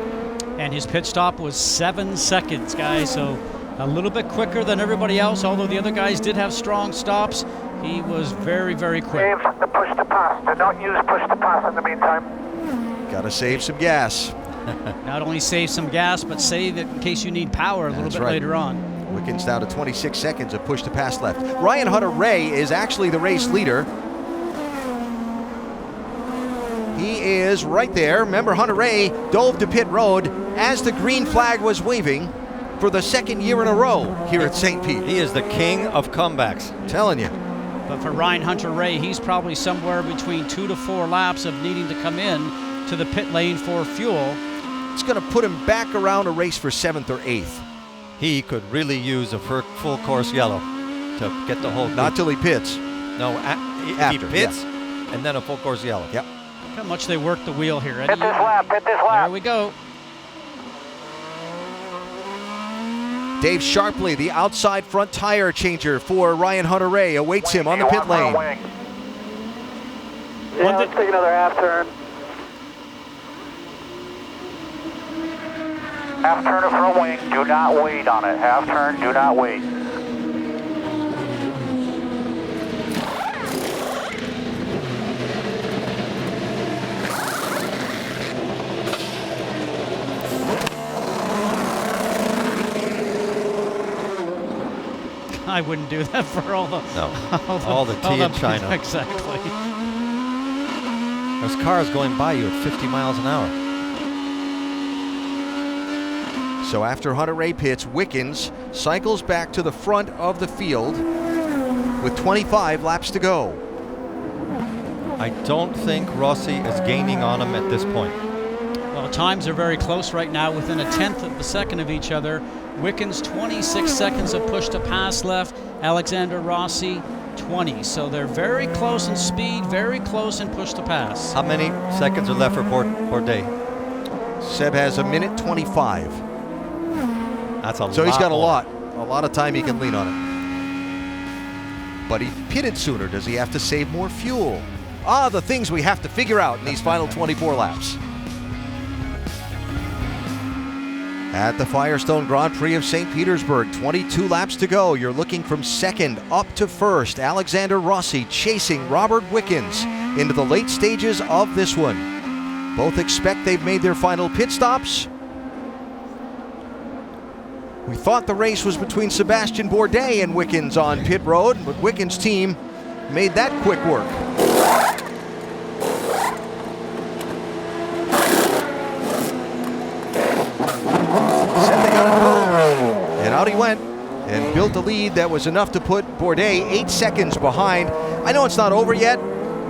And his pit stop was 7 seconds, guys, so a little bit quicker than everybody else, although the other guys did have strong stops. He was very, very quick. Save the push to pass. Do not use push to pass in the meantime. Got to save some gas. Not only save some gas, but save it in case you need power a little bit later on. Wickens down to 26 seconds of push to pass left. Ryan Hunter-Reay is actually the race leader. He is right there. Remember, Hunter-Reay dove to pit road as the green flag was waving for the second year in a row here at St. Pete. He is the king of comebacks. I'm telling you. But for Ryan Hunter-Reay, he's probably somewhere between 2 to 4 laps of needing to come in to the pit lane for fuel. It's going to put him back around a race for 7th or 8th. He could really use a full course yellow to get the whole. Not till he pits. No, after, he pits and then a full course yellow. Yep. Look how much they work the wheel here. Hit this lap, hit this lap. There we go. Dave Sharpley, the outside front tire changer for Ryan Hunter-Reay, awaits him on the pit lane. Yeah, let's take another half turn. Half turn for a wing. Do not wait on it. Half turn, do not wait. I wouldn't do that for all the all the tea in China. Exactly. There's cars going by you at 50 miles an hour. So after Hunter-Reay pits, Wickens cycles back to the front of the field with 25 laps to go. I don't think Rossi is gaining on him at this point. Well, times are very close right now, within a 1/10 of a second of each other. Wickens 26 seconds of push to pass left. Alexander Rossi 20. So they're very close in speed, very close in push to pass. How many seconds are left for Bourdais? Seb has a minute 25. That's a lot. So he's got a more. lot of time he can lean on it. But he pitted sooner. Does he have to save more fuel? The things we have to figure out in these final 24 laps. At the Firestone Grand Prix of St. Petersburg, 22 laps to go. You're looking from second up to first. Alexander Rossi chasing Robert Wickens into the late stages of this one. Both expect they've made their final pit stops. We thought the race was between Sebastian Bourdais and Wickens on pit road, but Wickens' team made that quick work. And out he went and built a lead that was enough to put Bourdais 8 seconds behind. I know it's not over yet,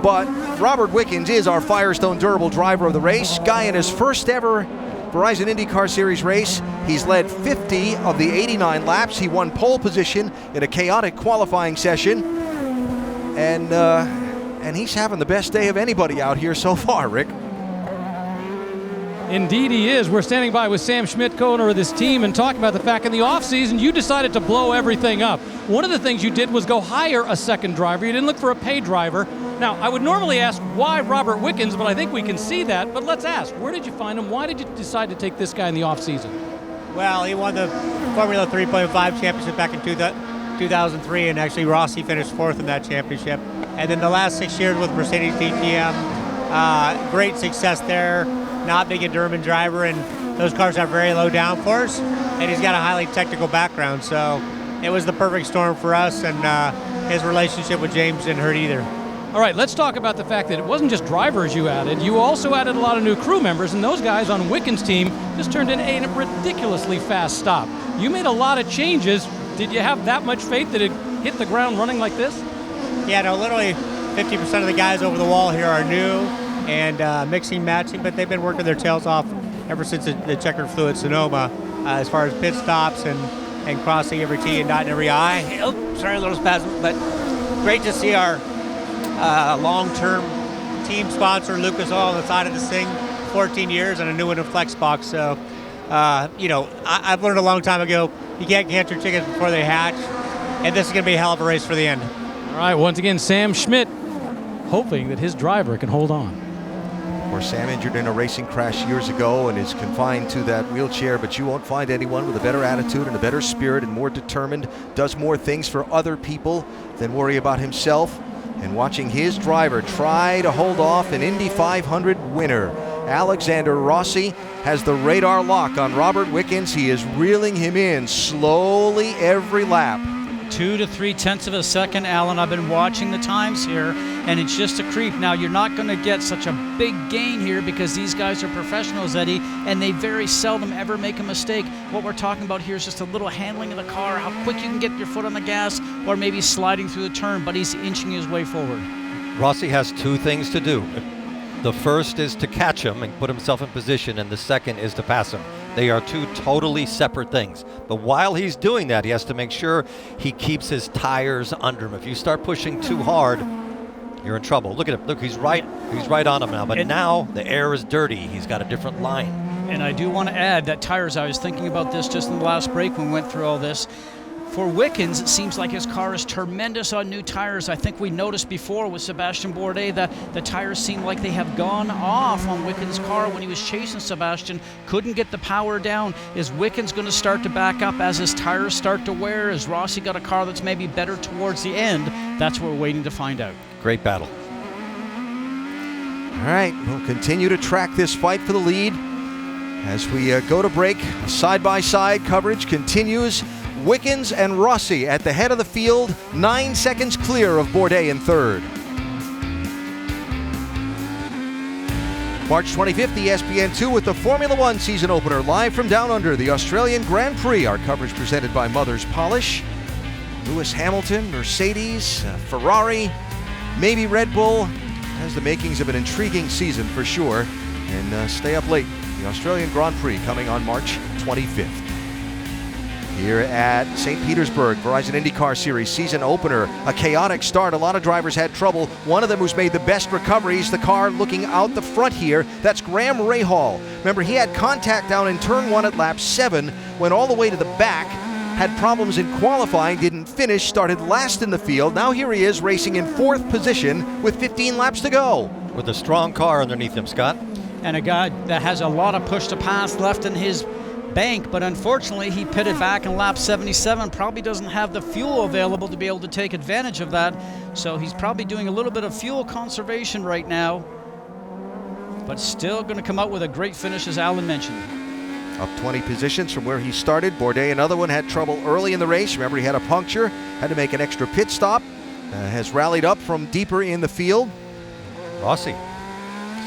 but Robert Wickens is our Firestone Durable Driver of the race. Guy in his first ever Verizon IndyCar Series race. He's led 50 of the 89 laps. He won pole position in a chaotic qualifying session. And he's having the best day of anybody out here so far, Rick. Indeed he is. We're standing by with Sam Schmidt, co-owner of this team, and talking about the fact in the offseason you decided to blow everything up. One of the things you did was go hire a second driver. You didn't look for a paid driver. Now, I would normally ask why Robert Wickens, but I think we can see that. But let's ask, where did you find him? Why did you decide to take this guy in the offseason? Well, he won the Formula 3.5 championship back in 2003, and actually Rossi finished 4th in that championship. And then the last 6 years with Mercedes DTM, great success there. Not big endurance driver, and those cars have very low downforce, and he's got a highly technical background, so it was the perfect storm for us, and his relationship with James didn't hurt either. All right, let's talk about the fact that it wasn't just drivers you added. You also added a lot of new crew members, and those guys on Wickens' team just turned in a ridiculously fast stop. You made a lot of changes. Did you have that much faith that it hit the ground running like this? Yeah, no, literally 50% of the guys over the wall here are new and mixing, matching, but they've been working their tails off ever since the checkered flew at Sonoma, as far as pit stops and crossing every T and dotting every I. Oh, sorry, a little spasm, but great to see our long-term team sponsor, Lucas Oil, on the side of this thing, 14 years, and a new one in Flex Box. So, I've learned a long time ago, you can't catch your chickens before they hatch, and this is going to be a hell of a race for the end. All right, once again, Sam Schmidt hoping that his driver can hold on. Of course, Sam injured in a racing crash years ago and is confined to that wheelchair, but you won't find anyone with a better attitude and a better spirit and more determined, does more things for other people than worry about himself. And watching his driver try to hold off an Indy 500 winner, Alexander Rossi, has the radar lock on Robert Wickens. He is reeling him in slowly every lap. 2 to 3/10 of a second, Alan. I've been watching the times here, and it's just a creep. Now, you're not going to get such a big gain here because these guys are professionals, Eddie, and they very seldom ever make a mistake. What we're talking about here is just a little handling of the car, how quick you can get your foot on the gas, or maybe sliding through the turn, but he's inching his way forward. Rossi has 2 things to do. The first is to catch him and put himself in position, and the second is to pass him. They are 2 totally separate things. But while he's doing that, he has to make sure he keeps his tires under him. If you start pushing too hard, you're in trouble. Look at him. Look, he's right on him now. But now the air is dirty. He's got a different line. And I do want to add that tires, I was thinking about this just in the last break when we went through all this. For Wickens, it seems like his car is tremendous on new tires. I think we noticed before with Sebastian Bourdais that the tires seem like they have gone off on Wickens' car when he was chasing Sebastian. Couldn't get the power down. Is Wickens going to start to back up as his tires start to wear? Has Rossi got a car that's maybe better towards the end? That's what we're waiting to find out. Great battle. All right, we'll continue to track this fight for the lead. As we go to break, side-by-side coverage continues. Wickens and Rossi at the head of the field, 9 seconds clear of Bourdais in third. March 25th, ESPN2 with the Formula One season opener live from Down Under, the Australian Grand Prix. Our coverage presented by Mother's Polish. Lewis Hamilton, Mercedes, Ferrari, maybe Red Bull. Has the makings of an intriguing season for sure. And stay up late. The Australian Grand Prix coming on March 25th. Here at St. Petersburg, Verizon IndyCar Series season opener. A chaotic start. A lot of drivers had trouble. One of them who's made the best recoveries, the car looking out the front here, that's Graham Rahal. Remember, he had contact down in turn 1 at lap 7, went all the way to the back, had problems in qualifying, didn't finish, started last in the field. Now here he is racing in 4th position with 15 laps to go. With a strong car underneath him, Scott. And a guy that has a lot of push to pass left in his bank, but unfortunately he pitted back in lap 77, probably doesn't have the fuel available to be able to take advantage of that, so he's probably doing a little bit of fuel conservation right now, but still going to come out with a great finish, as Alan mentioned. Up 20 positions from where he started. Bourdais, another one, had trouble early in the race. Remember, he had a puncture, had to make an extra pit stop, has rallied up from deeper in the field. Rossi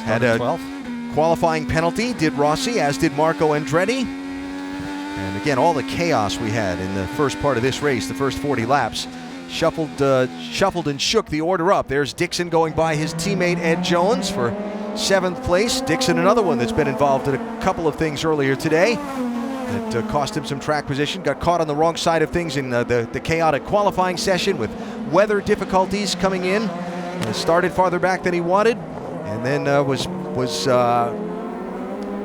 had a 12th. Qualifying penalty, did Rossi, as did Marco Andretti. And again, all the chaos we had in the first part of this race, the first 40 laps, shuffled and shook the order up. There's Dixon going by his teammate Ed Jones for 7th place. Dixon, another one that's been involved in a couple of things earlier today that cost him some track position. Got caught on the wrong side of things in the chaotic qualifying session with weather difficulties coming in. Started farther back than he wanted, and then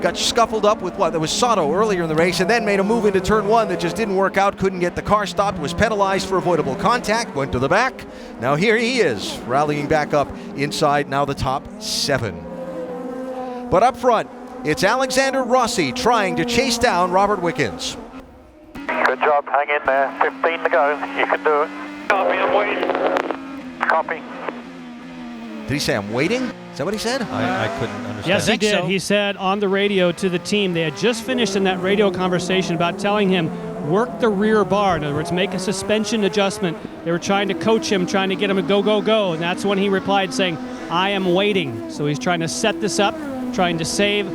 got scuffled up with there was Sato earlier in the race, and then made a move into turn 1 that just didn't work out, couldn't get the car stopped, was penalized for avoidable contact, went to the back. Now here he is, rallying back up inside now the top 7. But up front, it's Alexander Rossi trying to chase down Robert Wickens. Good job, hang in there, 15 to go, you can do it. Copy, I'm waiting. Copy. Did he say I'm waiting? Is that what he said? I couldn't understand. Yes, he did. So. He said on the radio to the team, they had just finished in that radio conversation about telling him, work the rear bar. In other words, make a suspension adjustment. They were trying to coach him, trying to get him to go, go, go. And that's when he replied saying, I am waiting. So he's trying to set this up, trying to save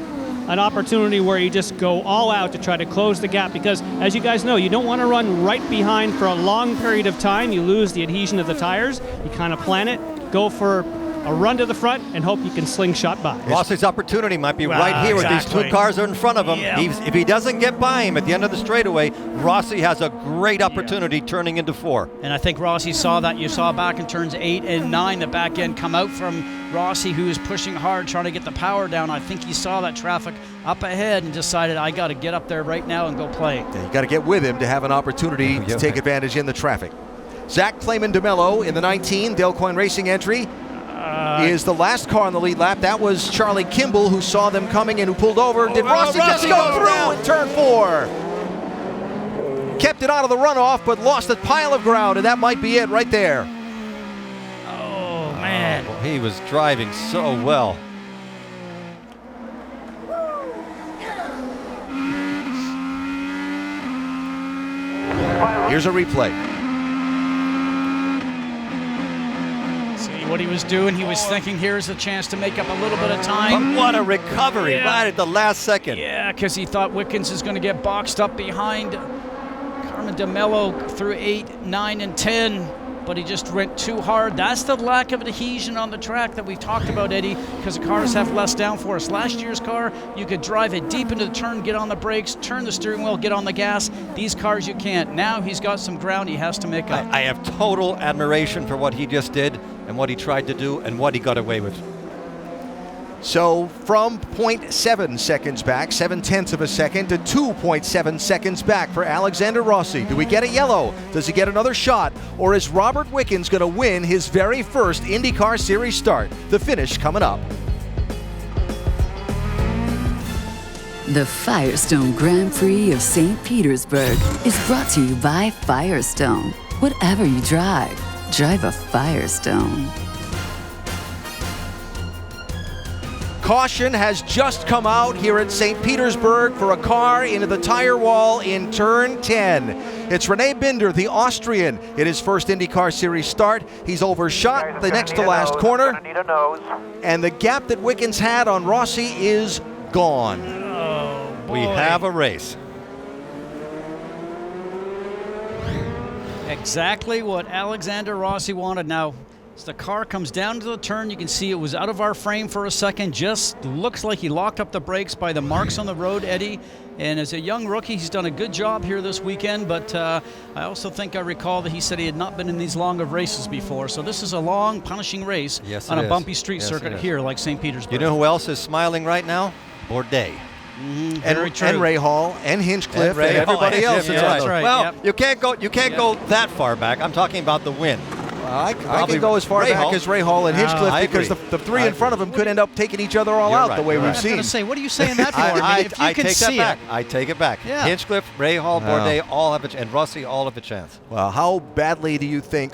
an opportunity where you just go all out to try to close the gap, because as you guys know, you don't want to run right behind for a long period of time. You lose the adhesion of the tires. You kind of plan it, go for a run to the front, and hope you can slingshot by. Rossi's opportunity might be right here with these 2 cars are in front of him. Yeah. If he doesn't get by him at the end of the straightaway, Rossi has a great opportunity turning into 4. And I think Rossi saw that. You saw back in turns 8 and 9, the back end come out from Rossi, who is pushing hard, trying to get the power down. I think he saw that traffic up ahead and decided, I got to get up there right now and go play. Yeah, you got to get with him to have an opportunity to take advantage in the traffic. Zach Clayman DeMello in the 19 Dale Coyne Racing entry is the last car on the lead lap. That was Charlie Kimball, who saw them coming and who pulled over. Did Rossi just go through in turn 4? Kept it out of the runoff, but lost a pile of ground, and that might be it right there. Oh, man. Well, he was driving so well. Here's a replay. See what he was doing? He was thinking, here's a chance to make up a little bit of time. But what a recovery right at the last second. Yeah, because he thought Wickens is going to get boxed up behind Carmen DeMello through 8, 9, and 10. But he just went too hard. That's the lack of adhesion on the track that we've talked about, Eddie, because the cars have less downforce. Last year's car, you could drive it deep into the turn, get on the brakes, turn the steering wheel, get on the gas. These cars you can't. Now he's got some ground he has to make up. I have total admiration for what he just did and what he tried to do and what he got away with. So from 0.7 seconds back, 0.7 of a second, to 2.7 seconds back for Alexander Rossi. Do we get a yellow? Does he get another shot? Or is Robert Wickens going to win his very first IndyCar Series start? The finish coming up. The Firestone Grand Prix of St. Petersburg is brought to you by Firestone. Whatever you drive, drive a Firestone. Caution has just come out here at St. Petersburg for a car into the tire wall in turn 10. It's Rene Binder, the Austrian, in his first IndyCar Series start. He's overshot the next to last corner. And the gap that Wickens had on Rossi is gone. Oh, boy. We have a race. Exactly what Alexander Rossi wanted. Now, as the car comes down to the turn, you can see it was out of our frame for a second. Just looks like he locked up the brakes by the marks on the road, Eddie. And as a young rookie, he's done a good job here this weekend. But I also think I recall that he said he had not been in these long of races before. So this is a long, punishing race on a bumpy street circuit here like St. Petersburg. You know who else is smiling right now? Bourdais. And Rahal and Hinchcliffe and everybody else. That's right. Well, you can't go that far back. I'm talking about the win. I can go as far back as Rahal and Hinchcliffe because the three in front of them could end up taking each other all out the way we've seen. I was going to say, what are you saying that for? I take it back. Yeah. Hinchcliffe, Rahal, Bourdais all have a chance, and Rossi all have a chance. Well, how badly do you think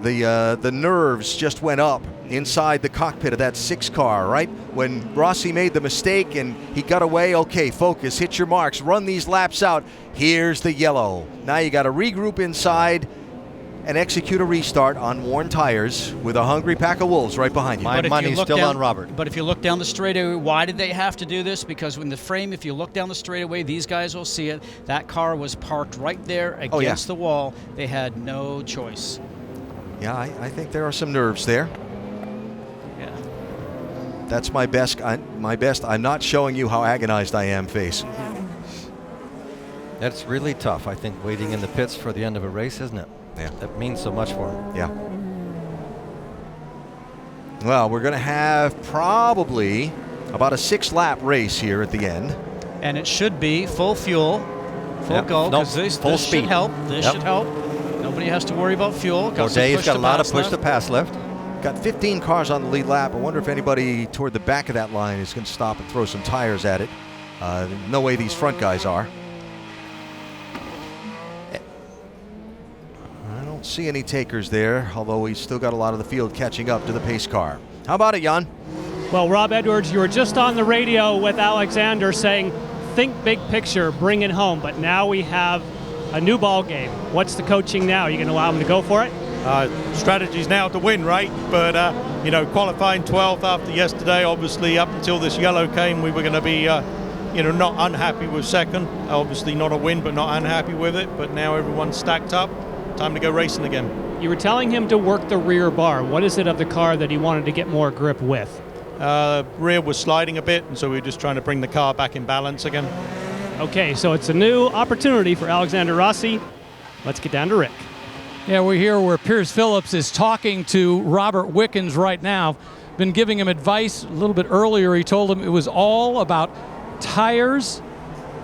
the nerves just went up inside the cockpit of that 6 car, right? When Rossi made the mistake and he got away, okay, focus, hit your marks, run these laps out. Here's the yellow. Now you got to regroup inside and execute a restart on worn tires with a hungry pack of wolves right behind you. My money's still on Robert. But if you look down the straightaway, why did they have to do this? Because in the frame, if you look down the straightaway, these guys will see it. That car was parked right there against the wall. They had no choice. Yeah, I think there are some nerves there. Yeah. That's my best. I'm not showing you how agonized I am face. That's really tough, I think, waiting in the pits for the end of a race, isn't it? Yeah. That means so much for him. Yeah. Well, we're going to have probably about a 6-lap race here at the end. And it should be full fuel, full go, because this should help. This should help. Nobody has to worry about fuel. Bourdais got a lot of push to pass left. Got 15 cars on the lead lap. I wonder if anybody toward the back of that line is going to stop and throw some tires at it. No way these front guys are. I don't see any takers there, although we've still got a lot of the field catching up to the pace car. How about it, Jan? Well, Rob Edwards, you were just on the radio with Alexander saying, think big picture, bring it home. But now we have a new ball game. What's the coaching now? Are you going to allow him to go for it? Strategy's now to win, right? But, qualifying 12th after yesterday, obviously up until this yellow came, we were going to be, not unhappy with second. Obviously not a win, but not unhappy with it. But now everyone's stacked up. Time to go racing again. You were telling him to work the rear bar. What is it of the car that he wanted to get more grip with? Rear was sliding a bit, and so we were just trying to bring the car back in balance again. Okay, so it's a new opportunity for Alexander Rossi. Let's get down to Rick. Yeah, we're here where Pierce Phillips is talking to Robert Wickens right now. been giving him advice a little bit earlier. He told him it was all about tires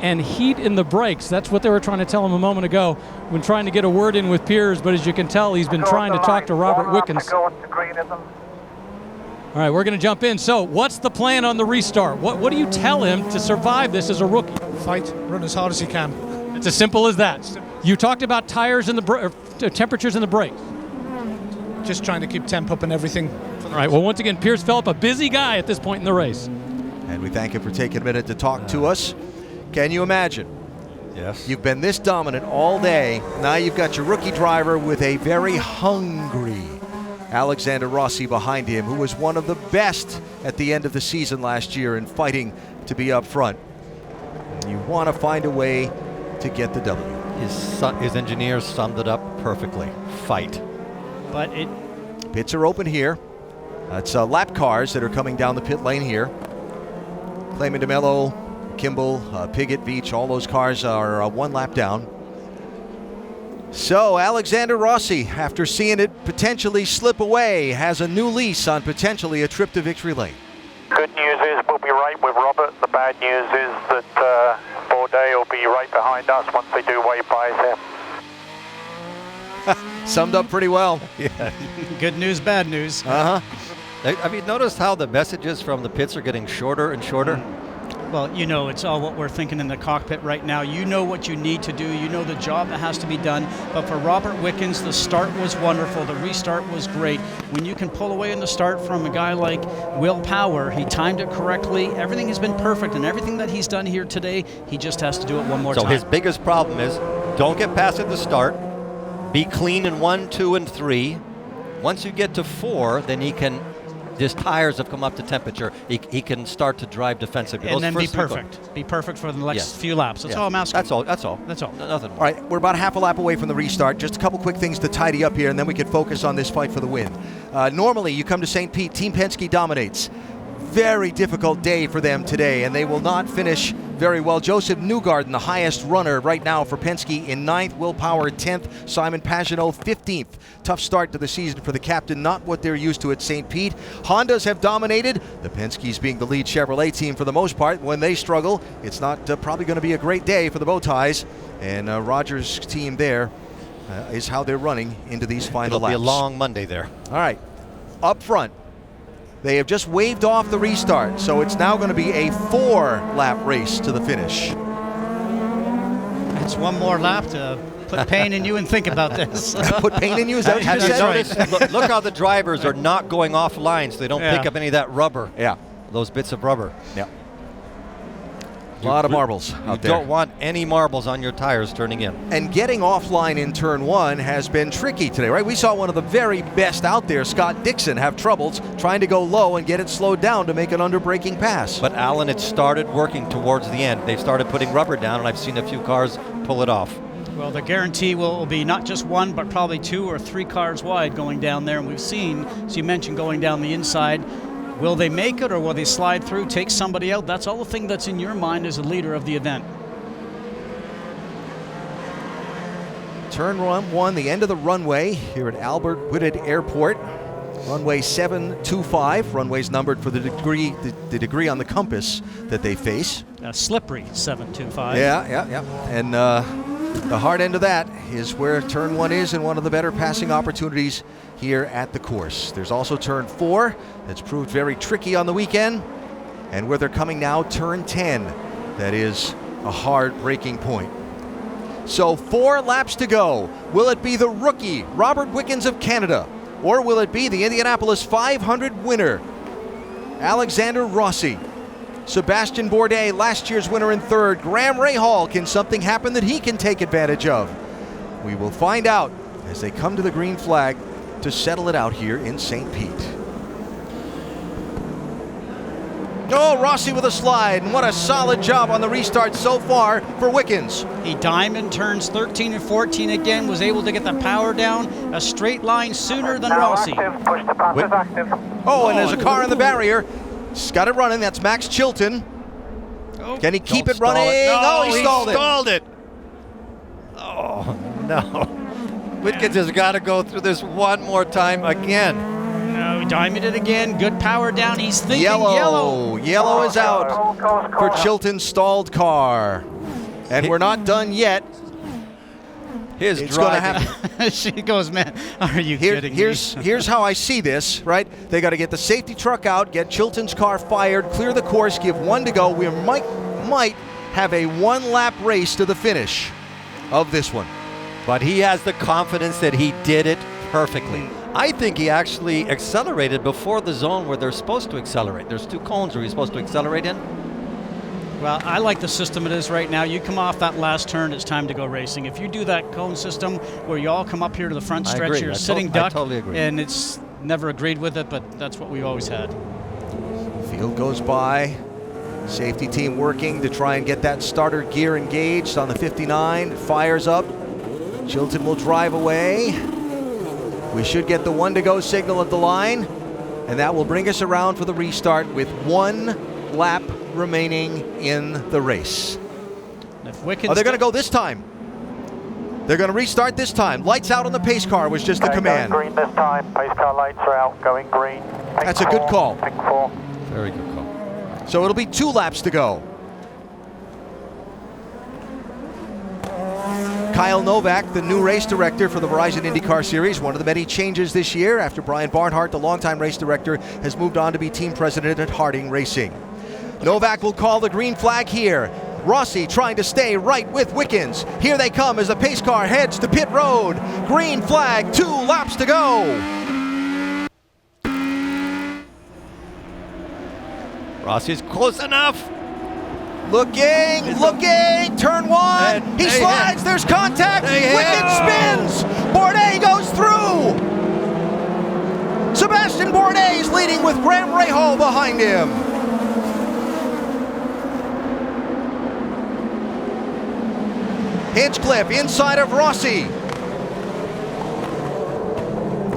and heat in the brakes. That's what they were trying to tell him a moment ago when trying to get a word in with Piers, but as you can tell, he's been trying to talk to Robert Wickens. All right, we're going to jump in. So what's the plan on the restart? What do you tell him to survive this as a rookie? Fight, run as hard as you can. It's as simple as that. You talked about tires and the temperatures in the brakes. Just trying to keep temp up and everything. All right, well, once again, Piers Phillip, a busy guy at this point in the race. And we thank him for taking a minute to talk to us. Can you imagine? Yes. You've been this dominant all day. Now you've got your rookie driver with a very hungry Alexander Rossi behind him, who was one of the best at the end of the season last year in fighting to be up front. You want to find a way to get the W. His engineers summed it up perfectly. Fight. But pits are open here. It's lap cars that are coming down the pit lane here. Clayman DeMello, Kimball, Piggott, Veach, all those cars are one lap down. So Alexander Rossi, after seeing it potentially slip away, has a new lease on potentially a trip to victory lane. Good news is we'll be right with Robert. The bad news is that Bourdais will be right behind us once they do wave bys here. Summed up pretty well. Yeah. Good news, bad news. Have you noticed how the messages from the pits are getting shorter and shorter? Well, you know, it's all what we're thinking in the cockpit right now. You know what you need to do. You know the job that has to be done. But for Robert Wickens, the start was wonderful. The restart was great. When you can pull away in the start from a guy like Will Power, he timed it correctly. Everything has been perfect, and everything that he's done here today, he just has to do it one more time. So his biggest problem is don't get past at the start. Be clean in 1, 2, and 3. Once you get to 4, then he can. His tires have come up to temperature. He can start to drive defensively. And then be perfect. Be perfect for the next few laps. That's all I'm asking. That's all. That's all. Nothing more. All right, we're about half a lap away from the restart. Just a couple quick things to tidy up here, and then we can focus on this fight for the win. Normally, you come to St. Pete, Team Penske dominates. Very difficult day for them today, and they will not finish very well. Joseph Newgarden, the highest runner right now for Penske, in 9th. Will Power 10th. Simon Pagenaud 15th. Tough start to the season for the captain, not what they're used to at St. Pete. Hondas have dominated, the Penske's being the lead Chevrolet team for the most part. When they struggle, it's not probably going to be a great day for the Bowties, and Rogers' team there is how they're running into these final laps. It'll be a long Monday there. All right, up front. They have just waved off the restart, so it's now going to be a 4-lap race to the finish. It's one more lap to put pain in you and think about this. Put pain in you? Is that what you just said? Look how the drivers are not going off line, so they don't pick up any of that rubber. Yeah. Those bits of rubber. Yeah. A lot of marbles out there. You don't want any marbles on your tires turning in. And getting offline in turn 1 has been tricky today, right? We saw one of the very best out there, Scott Dixon, have troubles trying to go low and get it slowed down to make an under-braking pass. But Alan, it started working towards the end. They've started putting rubber down, and I've seen a few cars pull it off. Well, the guarantee will be not just 1, but probably 2 or 3 cars wide going down there. And we've seen, as you mentioned, going down the inside. Will they make it, or will they slide through, take somebody out? That's all the thing that's in your mind as a leader of the event. Turn 1, the end of the runway here at Albert Whitted Airport. Runway 725. Runway's numbered for the degree on the compass that they face. Slippery 725. Yeah. And the hard end of that is where turn 1 is, and one of the better passing opportunities here at the course. There's also turn 4 that's proved very tricky on the weekend, and where they're coming now, turn 10. That is a hard braking point. So 4 laps to go. Will it be the rookie, Robert Wickens of Canada, or will it be the Indianapolis 500 winner, Alexander Rossi? Sebastian Bourdais, last year's winner in 3rd. Graham Rahal, can something happen that he can take advantage of? We will find out as they come to the green flag to settle it out here in St. Pete. Oh, Rossi with a slide, and what a solid job on the restart so far for Wickens. He diamond turns 13 and 14 again, was able to get the power down a straight line sooner than Rossi. Push the passive active. Oh, and there's a car in the barrier. He's got it running. That's Max Chilton. Can he keep it running? No, he stalled it. Oh, no. Wickens has got to go through this one more time again. No, diming it again. Good power down. He's thinking Yellow is out for Chilton's stalled car. And we're not done yet. It's going to happen. She goes, man, are you kidding me? Here's how I see this, right? They got to get the safety truck out, get Chilton's car fired, clear the course, give 1 to go. We might have a 1-lap race to the finish of this one. But he has the confidence that he did it perfectly. I think he actually accelerated before the zone where they're supposed to accelerate. There's 2 cones where he's supposed to accelerate in. Well, I like the system it is right now. You come off that last turn, it's time to go racing. If you do that cone system where you all come up here to the front stretch, you're sitting duck, I totally agree. And it's never agreed with it, but that's what we always had. Field goes by. Safety team working to try and get that starter gear engaged on the 59. It fires up. Chilton will drive away. We should get the 1 to go signal at the line, and that will bring us around for the restart with 1 lap remaining in the race. They're going to go this time. They're going to restart this time. Lights out on the pace car was just the command. Going green this time. Pace car lights are out. Going green. That's a good call. Pink 4. Very good call. So it'll be 2 laps to go. Kyle Novak, the new race director for the Verizon IndyCar Series, one of the many changes this year after Brian Barnhart, the longtime race director, has moved on to be team president at Harding Racing. Novak will call the green flag here. Rossi trying to stay right with Wickens. Here they come as the pace car heads to pit road. Green flag, 2 laps to go. Rossi's close enough. Looking, turn 1. He slides, there's contact. Wickens spins. Bourdais goes through. Sebastian Bourdais is leading with Graham Rahal behind him. Hinchcliffe inside of Rossi.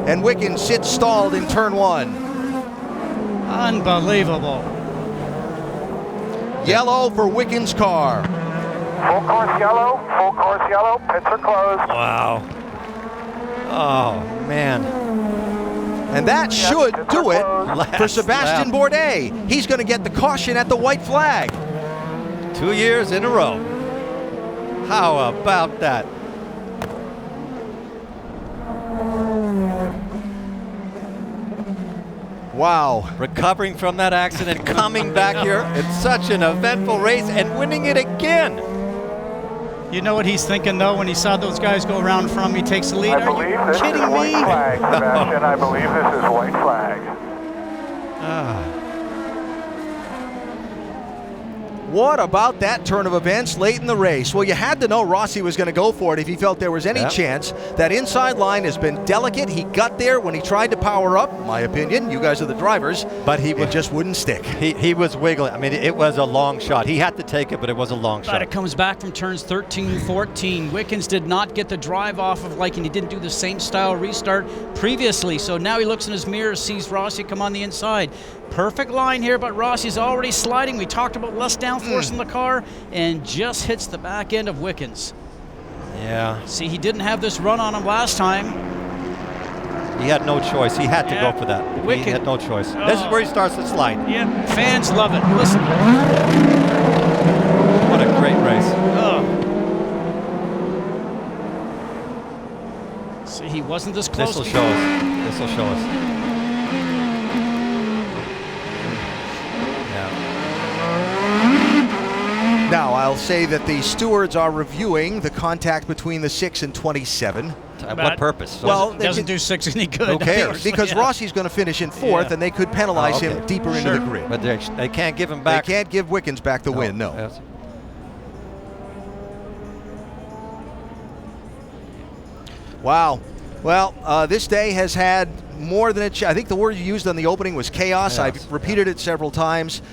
And Wickens sits stalled in turn 1. Unbelievable. Yellow for Wickens' car. Full course yellow, pits are closed. Wow. Oh, man. And that should do it for Sebastian Bourdais. He's going to get the caution at the white flag. 2 years in a row. How about that? Wow. Recovering from that accident, coming back here. It's such an eventful race and winning it again. You know what he's thinking, though, when he saw those guys go around from him, he takes the lead. Are you kidding me? Flag, Sebastian. I believe this is white flag. What about that turn of events late in the race? Well, you had to know Rossi was going to go for it if he felt there was any chance. That inside line has been delicate. He got there when he tried to power up, my opinion. You guys are the drivers. But it just wouldn't stick. He was wiggling. I mean, it was a long shot. He had to take it, but it was a long shot. But it comes back from turns 13 and 14. Wickens did not get the drive off of and he didn't do the same style restart previously. So now he looks in his mirror, sees Rossi come on the inside. Perfect line here, but Rossi's already sliding. We talked about less downforce in the car, and just hits the back end of Wickens. Yeah. See, he didn't have this run on him last time. He had no choice. He had to go for that. He had no choice. This is where he starts to slide. Yeah, fans love it. Listen. What a great race. See, he wasn't this close. This will show us. This will show us. Now, I'll say that the stewards are reviewing the contact between the 6 and 27. What purpose? Well, it doesn't do 6 any good. Who cares? Because Rossi's going to finish in 4th, and they could penalize him deeper into the grid. But they can't give him back. They can't give Wickens back the win, no. Yes. Wow. Well, this day has had more than I think the word you used on the opening was chaos. I've repeated it several times.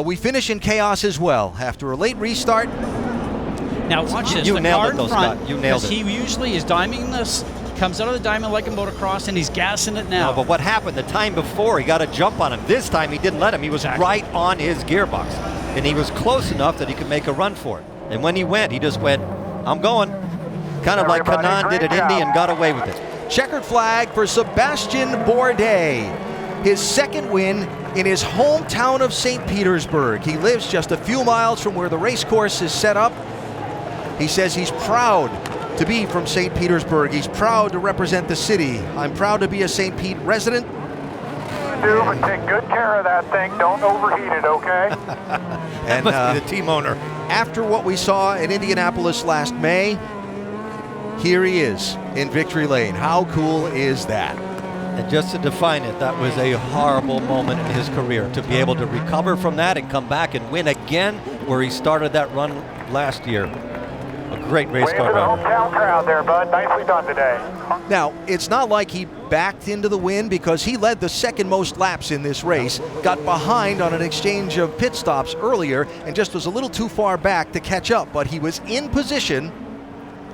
We finish in chaos as well after a late restart. Now watch this. You nailed it, though, front, Scott. You nailed it. He usually is diming this, comes out of the diamond like a motocross, and he's gassing it now. No, but what happened the time before, he got a jump on him. This time he didn't let him. He was right on his gearbox. And he was close enough that he could make a run for it. And when he went, he just went, I'm going. Kind of like Kanan did at Indy and got away with it. Checkered flag for Sebastian Bourdais. his second win in his hometown of St. Petersburg. He lives just a few miles from where the race course is set up. He says he's proud to be from St. Petersburg. He's proud to represent the city. I'm proud to be a St. Pete resident. Do, but take good care of that thing. Don't overheat it, okay? And must be the team owner. After what we saw in Indianapolis last May, here he is in victory lane. How cool is that? And just to define it, that was a horrible moment in his career. To be able to recover from that and come back and win again where he started that run last year. A great race car driver. Hometown crowd there, bud. Nicely done today. Now, it's not like he backed into the win because he led the second most laps in this race, got behind on an exchange of pit stops earlier, and just was a little too far back to catch up, but he was in position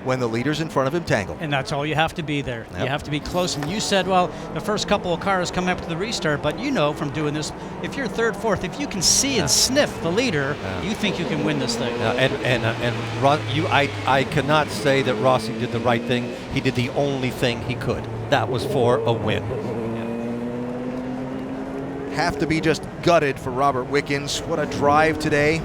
when the leaders in front of him tangled. And that's all you have to be there. Yep. You have to be close. And you said, well, the first couple of cars come up to the restart, but you know from doing this, if you're third, fourth, if you can see and sniff the leader, you think you can win this thing. I cannot say that Rossi did the right thing. He did the only thing he could. That was for a win. Have to be just gutted for Robert Wickens. What a drive today.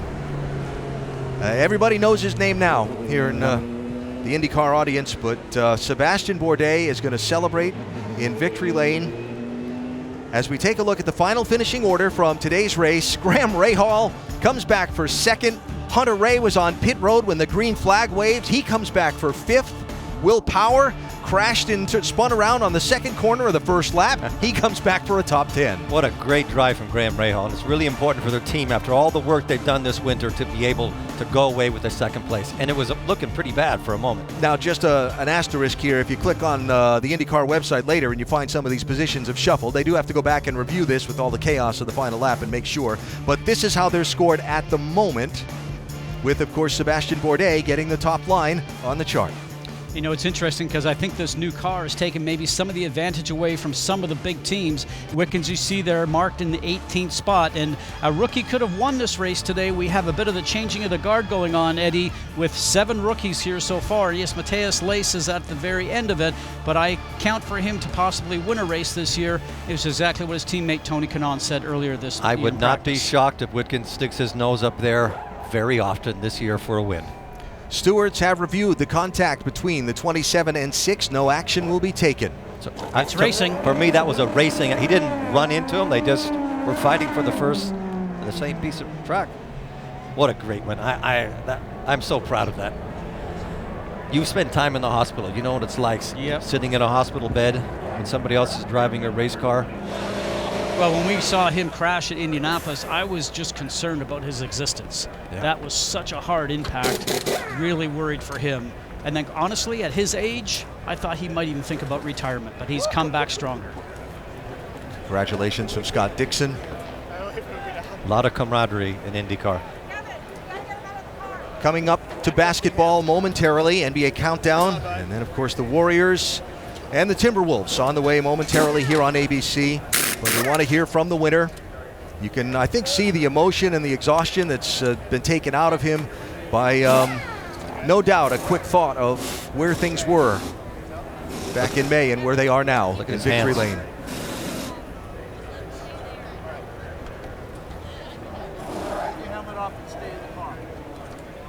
Everybody knows his name now here in the IndyCar audience, but Sebastian Bourdais is going to celebrate in victory lane. As we take a look at the final finishing order from today's race, Graham Rahal comes back for second. Hunter-Reay was on pit road when the green flag waved. He comes back for fifth. Will Power crashed and spun around on the second corner of the first lap. He comes back for a top 10. What a great drive from Graham Rahal. And it's really important for their team after all the work they've done this winter to be able to go away with the second place. And it was looking pretty bad for a moment. Now, just an asterisk here. If you click on the IndyCar website later and you find some of these positions have shuffled, they do have to go back and review this with all the chaos of the final lap and make sure. But this is how they're scored at the moment, with, of course, Sebastian Bourdais getting the top line on the chart. You know, it's interesting because I think this new car has taken maybe some of the advantage away from some of the big teams. Wickens, you see there, marked in the 18th spot, and a rookie could have won this race today. We have a bit of the changing of the guard going on, Eddie, with 7 rookies here so far. Yes, Matthias Lace is at the very end of it, but I count for him to possibly win a race this year. It was exactly what his teammate Tony Kanaan said earlier this year. I would not be shocked if Wickens sticks his nose up there very often this year for a win. Stewards have reviewed the contact between the 27 and 6. No action will be taken. So it's racing. For me, that was a racing. He didn't run into him. They just were fighting for the same piece of track. What a great win. I'm so proud of that. You spend time in the hospital. You know what it's like sitting in a hospital bed when somebody else is driving a race car. Well, when we saw him crash at Indianapolis, I was just concerned about his existence. Yeah. That was such a hard impact. Really worried for him. And then, honestly, at his age, I thought he might even think about retirement, but he's come back stronger. Congratulations from Scott Dixon. A lot of camaraderie in IndyCar. Coming up to basketball momentarily, NBA Countdown, and then, of course, the Warriors and the Timberwolves on the way momentarily here on ABC. But we want to hear from the winner. You can, I think, see the emotion and the exhaustion that's been taken out of him by, no doubt, a quick thought of where things were back in May and where they are now in victory lane.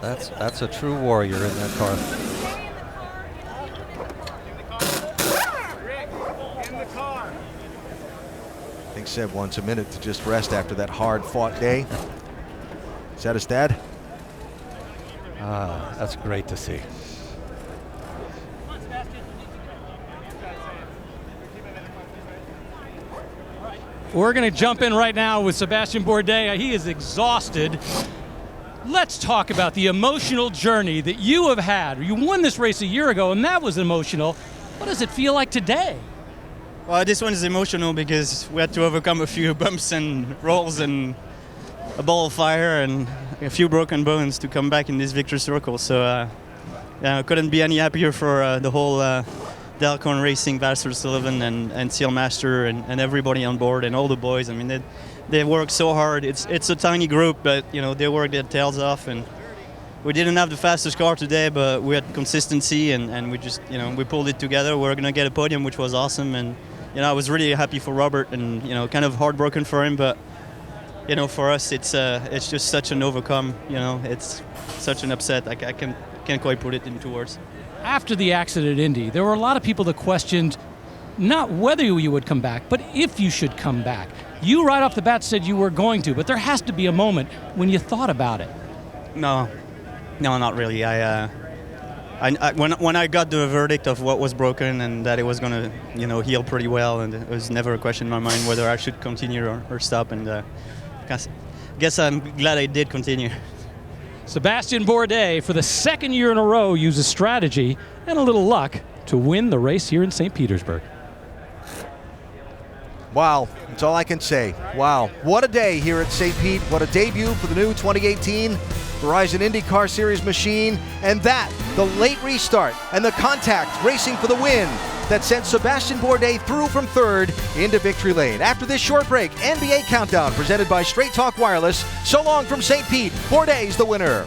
That's a true warrior in that car. I think Seb wants a minute to just rest after that hard-fought day. Is that his dad? That's great to see. We're going to jump in right now with Sebastian Bourdais. He is exhausted. Let's talk about the emotional journey that you have had. You won this race a year ago, and that was emotional. What does it feel like today? Well, this one is emotional because we had to overcome a few bumps and rolls and a ball of fire and a few broken bones to come back in this victory circle. So I couldn't be any happier for the whole Delcorn Racing, Visor Sullivan and Sealmaster and everybody on board and all the boys. I mean, they worked so hard. It's a tiny group, but they worked their tails off, and we didn't have the fastest car today, but we had consistency and we just we pulled it together. We're gonna get a podium, which was awesome, and I was really happy for Robert, and kind of heartbroken for him, but for us it's just such an overcome. It's such an upset. I can't quite put it into words. After the accident at Indy, there were a lot of people that questioned not whether you would come back, but if you should come back. You right off the bat said you were going to, but there has to be a moment when you thought about it. No, not really. When I got the verdict of what was broken and that it was going to heal pretty well, and it was never a question in my mind whether I should continue or stop, and guess I'm glad I did continue. Sebastian Bourdais, for the second year in a row, uses strategy and a little luck to win the race here in St. Petersburg. Wow, that's all I can say. Wow, what a day here at St. Pete. What a debut for the new 2018 Verizon IndyCar Series machine. And that, the late restart and the contact racing for the win that sent Sebastian Bourdais through from third into victory lane. After this short break, NBA Countdown presented by Straight Talk Wireless. So long from St. Pete. Bourdais the winner.